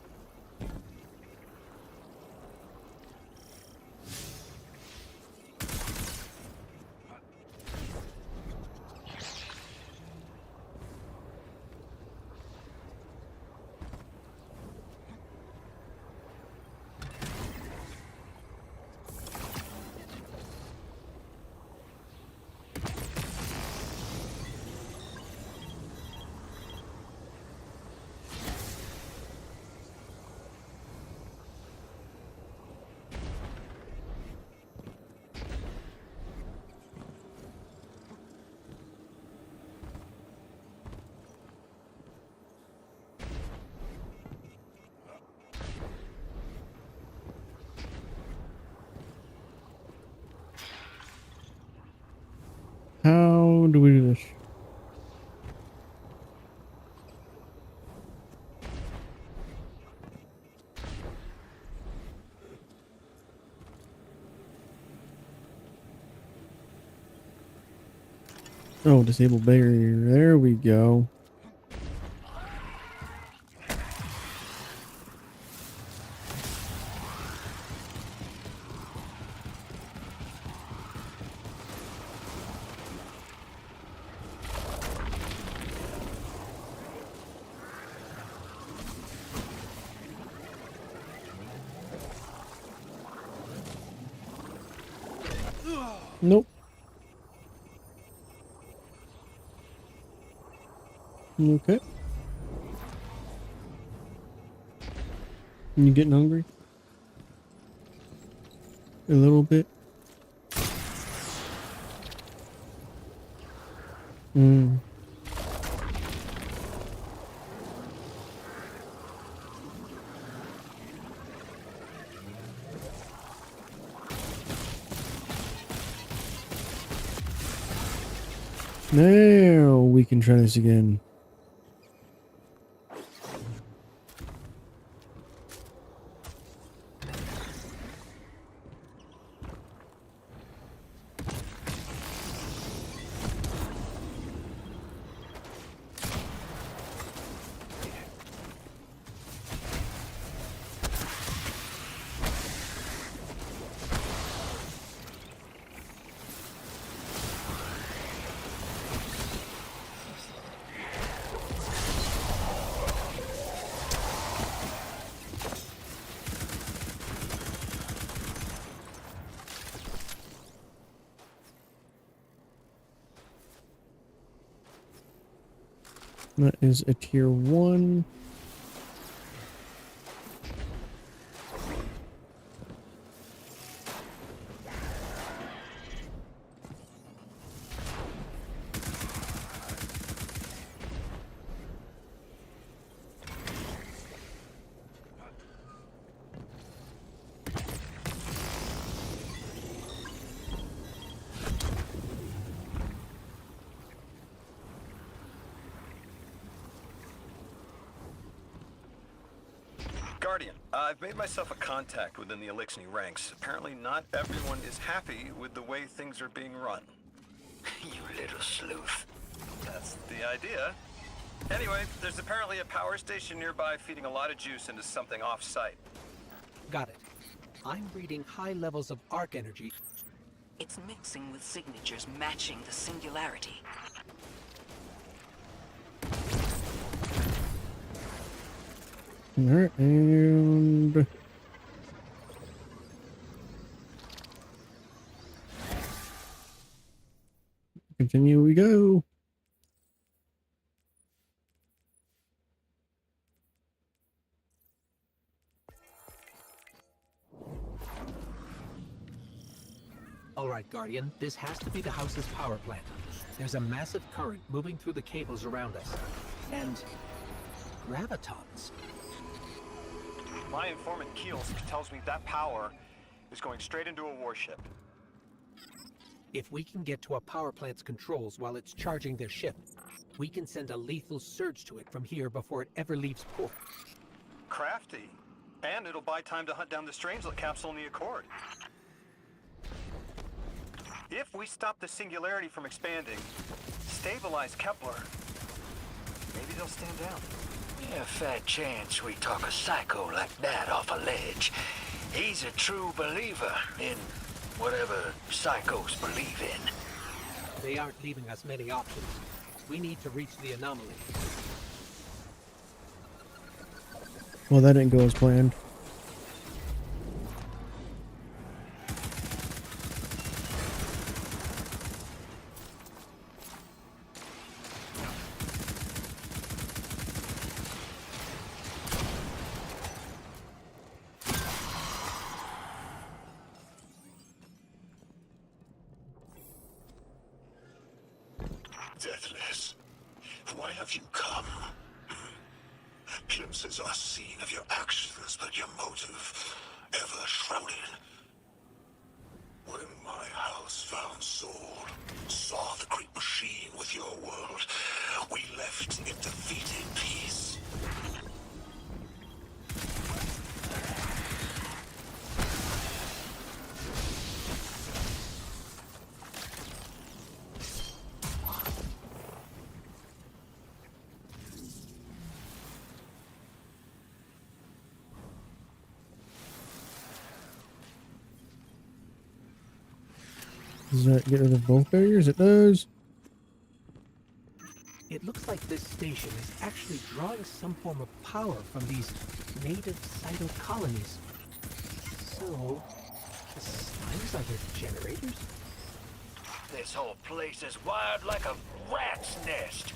How do we do this? Oh, disable barrier. There we go. Nope. Okay. You getting hungry? A little bit. Mm. Now we can try this again. That is a tier 1. Guardian, I've made myself a contact within the Elixni ranks. Apparently not everyone is happy with the way things are being run. You little sleuth. That's the idea. Anyway, there's apparently a power station nearby feeding a lot of juice into something off-site. Got it. I'm reading high levels of arc energy. It's mixing with signatures matching the singularity. Alright, and continue we go. All right, Guardian, this has to be the house's power plant. There's a massive current moving through the cables around us. And gravitons. My informant Keels tells me that power is going straight into a warship. If we can get to a power plant's controls while it's charging their ship, we can send a lethal surge to it from here before it ever leaves port. Crafty. And it'll buy time to hunt down the Strangelet capsule in the Accord. If we stop the singularity from expanding, stabilize Kepler, maybe they'll stand down. Yeah, fat chance we talk a psycho like that off a ledge. He's a true believer in whatever psychos believe in. They aren't leaving us many options. We need to reach the anomaly. Well, that didn't go as planned. Deathless, why have you come? Glimpses are seen of your actions, but your motive ever shrouded. When my house found Soul, saw the great machine with your world, we left in defeated peace. Does that get rid of both barriers? It does. It looks like this station is actually drawing some form of power from these native cyto colonies. So, the slimes are their generators? This whole place is wired like a rat's nest.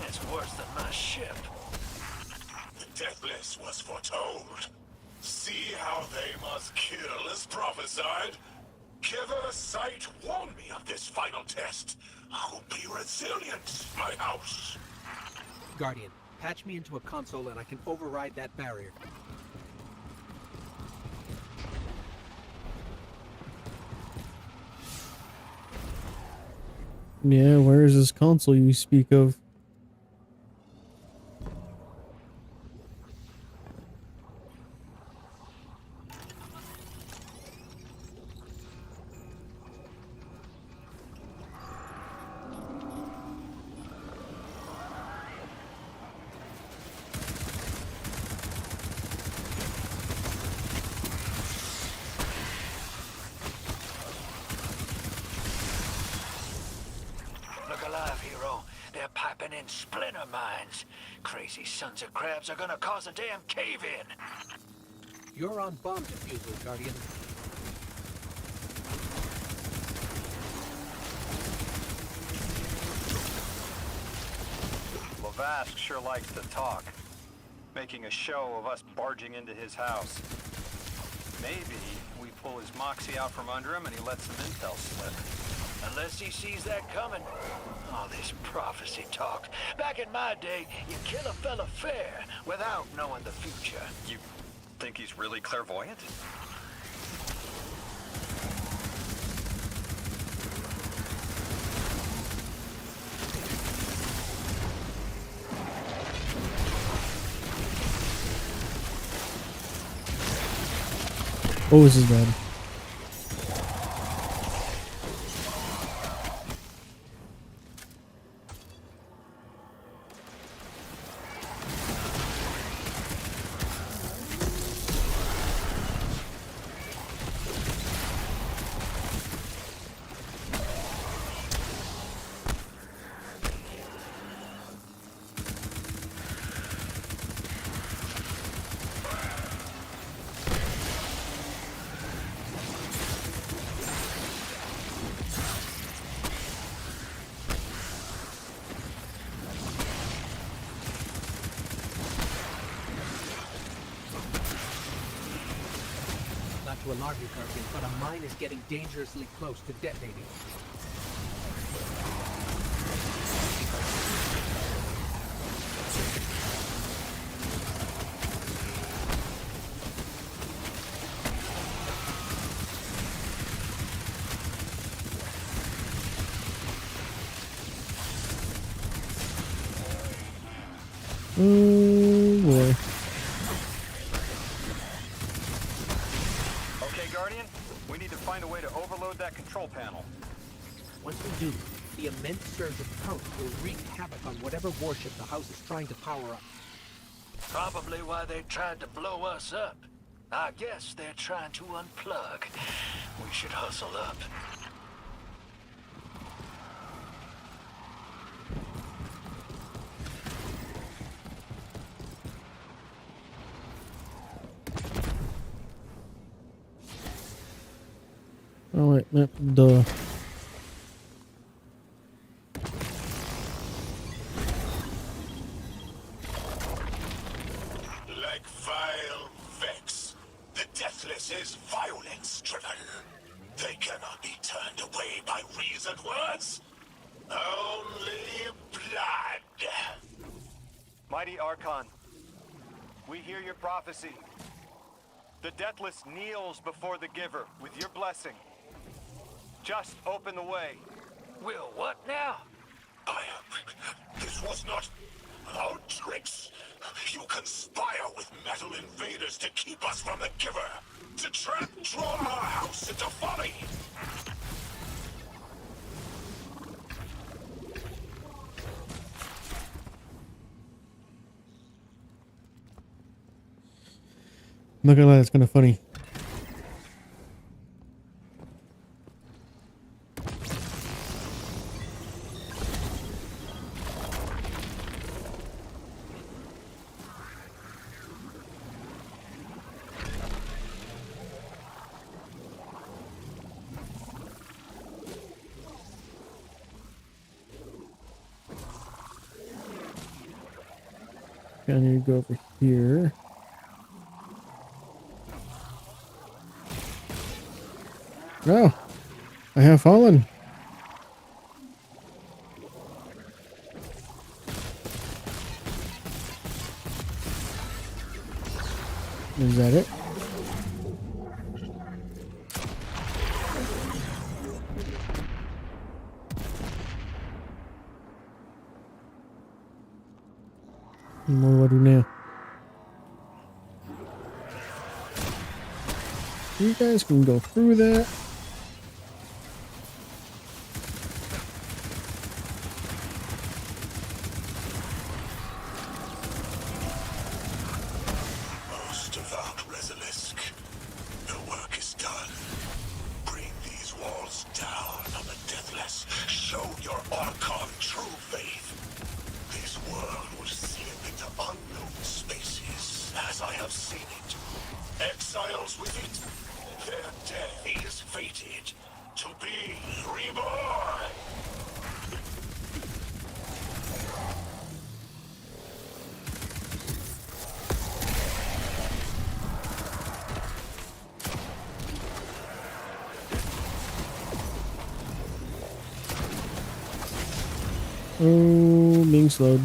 It's worse than my ship. The Deathless was foretold. See how they must kill as prophesied? Kiver Sight warned me of this final test. I'll be resilient, my house. Guardian, patch me into a console and I can override that barrier. Yeah, where is this console you speak of? Look alive, hero. They're piping in splinter mines. Crazy sons of crabs are gonna cause a damn cave-in. You're on bomb defusal, Guardian. Lavask sure likes to talk, making a show of us barging into his house. Maybe we pull his moxie out from under him and he lets some intel slip. Unless he sees that coming. All this prophecy talk. Back in my day, you kill a fella fair without knowing the future. You think he's really clairvoyant? Oh, this is bad. to alarm you, Guardian, but a mine is getting dangerously close to detonating. Oh boy. Okay, Guardian, we need to find a way to overload that control panel. Once we do, the immense surge of power will wreak havoc on whatever warship the house is trying to power up. Probably why they tried to blow us up. I guess they're trying to unplug. We should hustle up. Oh wait, no, duh. Like vile Vex, the Deathless is violence-driven. They cannot be turned away by reasoned words. Only blood. Mighty Archon, we hear your prophecy. The Deathless kneels before the Giver with your blessing. Just open the way. Will what now? This was not our tricks. You conspire with metal invaders to keep us from the Giver. To draw our house into folly. I'm not gonna lie, it's kind of funny. I need to go over here. No, I have fallen. Is that it? What do I do now? You guys can go through that. Most devout Resilisk, the work is done. Bring these walls down on the Deathless. Show your Archon true faith. This world will slip into unknown spaces, as I have seen it. Exiles with it. Their death is fated to be reborn. Oh, being slowed.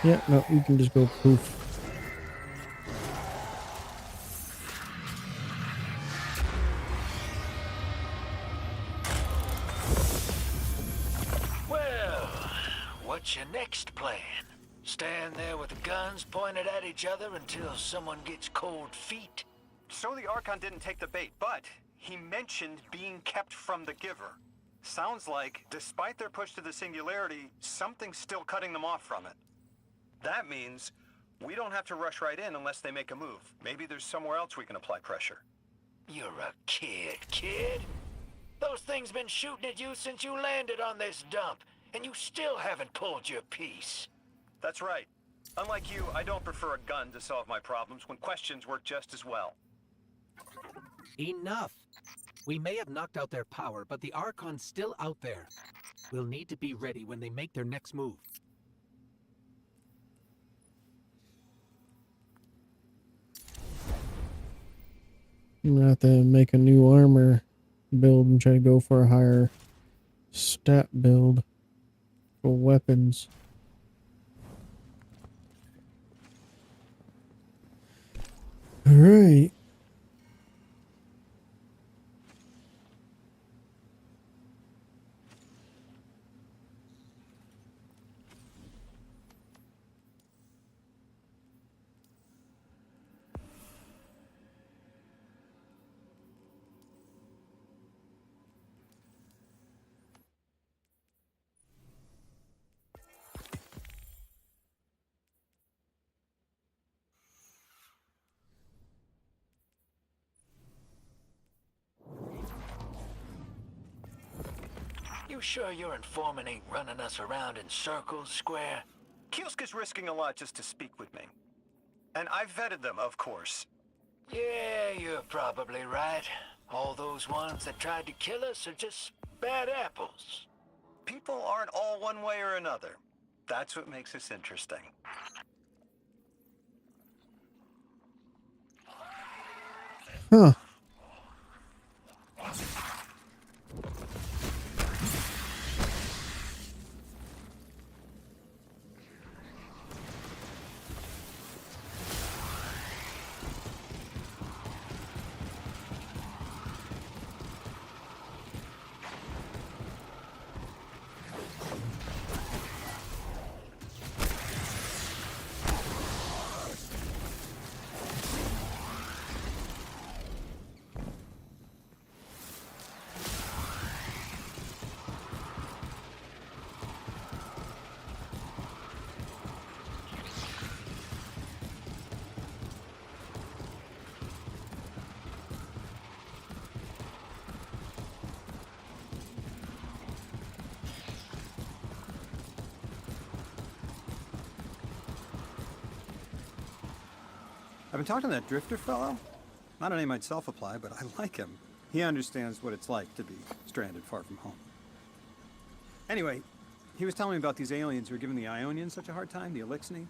Yeah, no, you can just go poof. Well, what's your next plan? Stand there with the guns pointed at each other until someone gets cold feet? So the Archon didn't take the bait, but He mentioned being kept from the Giver. Sounds like, despite their push to the Singularity, something's still cutting them off from it. That means we don't have to rush right in unless they make a move. Maybe there's somewhere else we can apply pressure. You're a kid. Those things been shooting at you since you landed on this dump, and you still haven't pulled your piece. That's right. Unlike you, I don't prefer a gun to solve my problems when questions work just as well. Enough! We may have knocked out their power, but the Archon's still out there. We'll need to be ready when they make their next move. I'm gonna have to make a new armor build and try to go for a higher stat build for weapons. Alright. You sure your informant ain't running us around in circles, Square? Kielska's risking a lot just to speak with me. And I've vetted them, of course. Yeah, you're probably right. All those ones that tried to kill us are just bad apples. People aren't all one way or another. That's what makes us interesting. Huh. I've been talking to that Drifter fellow. Not a name I'd self-apply, but I like him. He understands what it's like to be stranded far from home. Anyway, he was telling me about these aliens who are giving the Ionians such a hard time, the Elixni.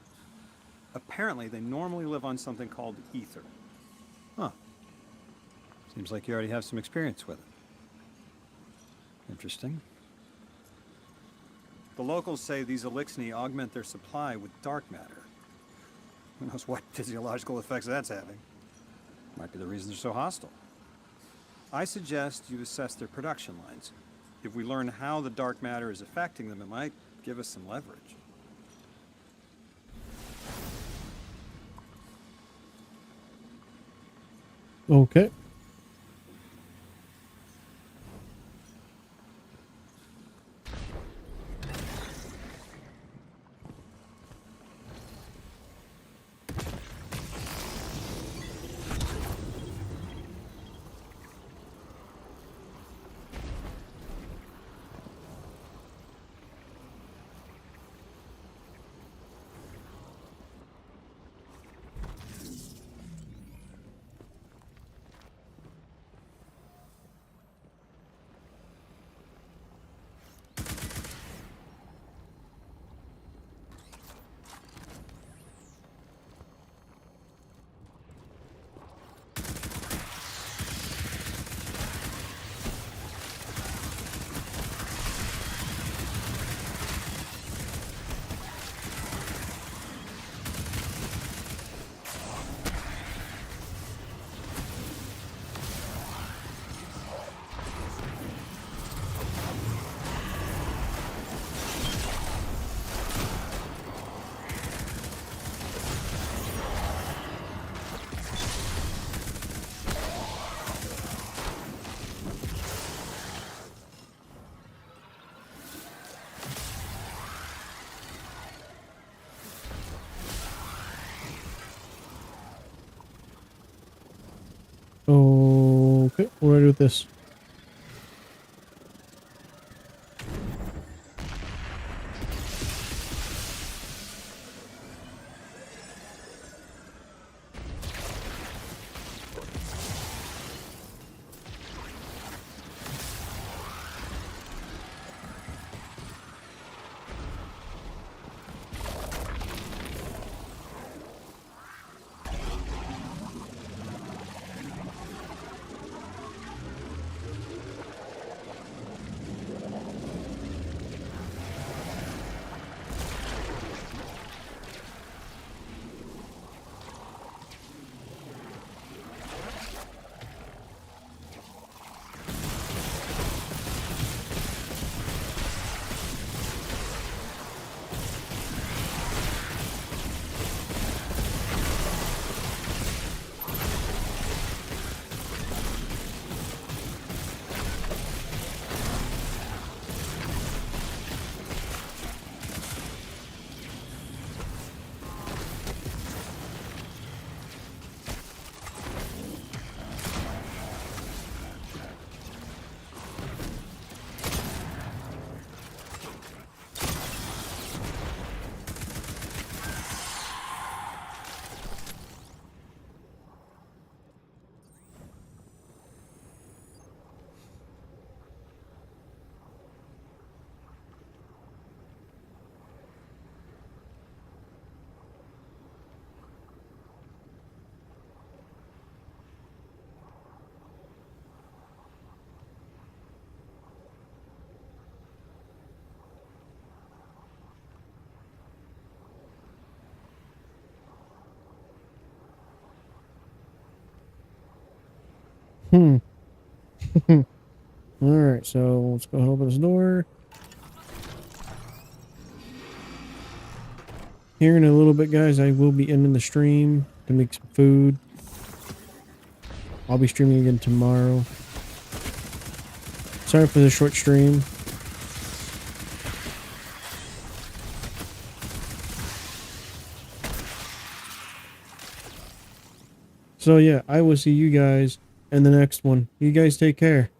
Apparently, they normally live on something called ether. Huh. Seems like you already have some experience with it. Interesting. The locals say these Elixni augment their supply with dark matter. Who knows what physiological effects that's having. Might be the reason they're so hostile. I suggest you assess their production lines. If we learn how the dark matter is affecting them, it might give us some leverage. Okay. Okay, what do I do with this? Hmm. Alright, so let's go ahead and open this door. Here in a little bit, guys, I will be ending the stream to make some food. I'll be streaming again tomorrow. Sorry for the short stream. So yeah, I will see you guys in the next one. You guys take care.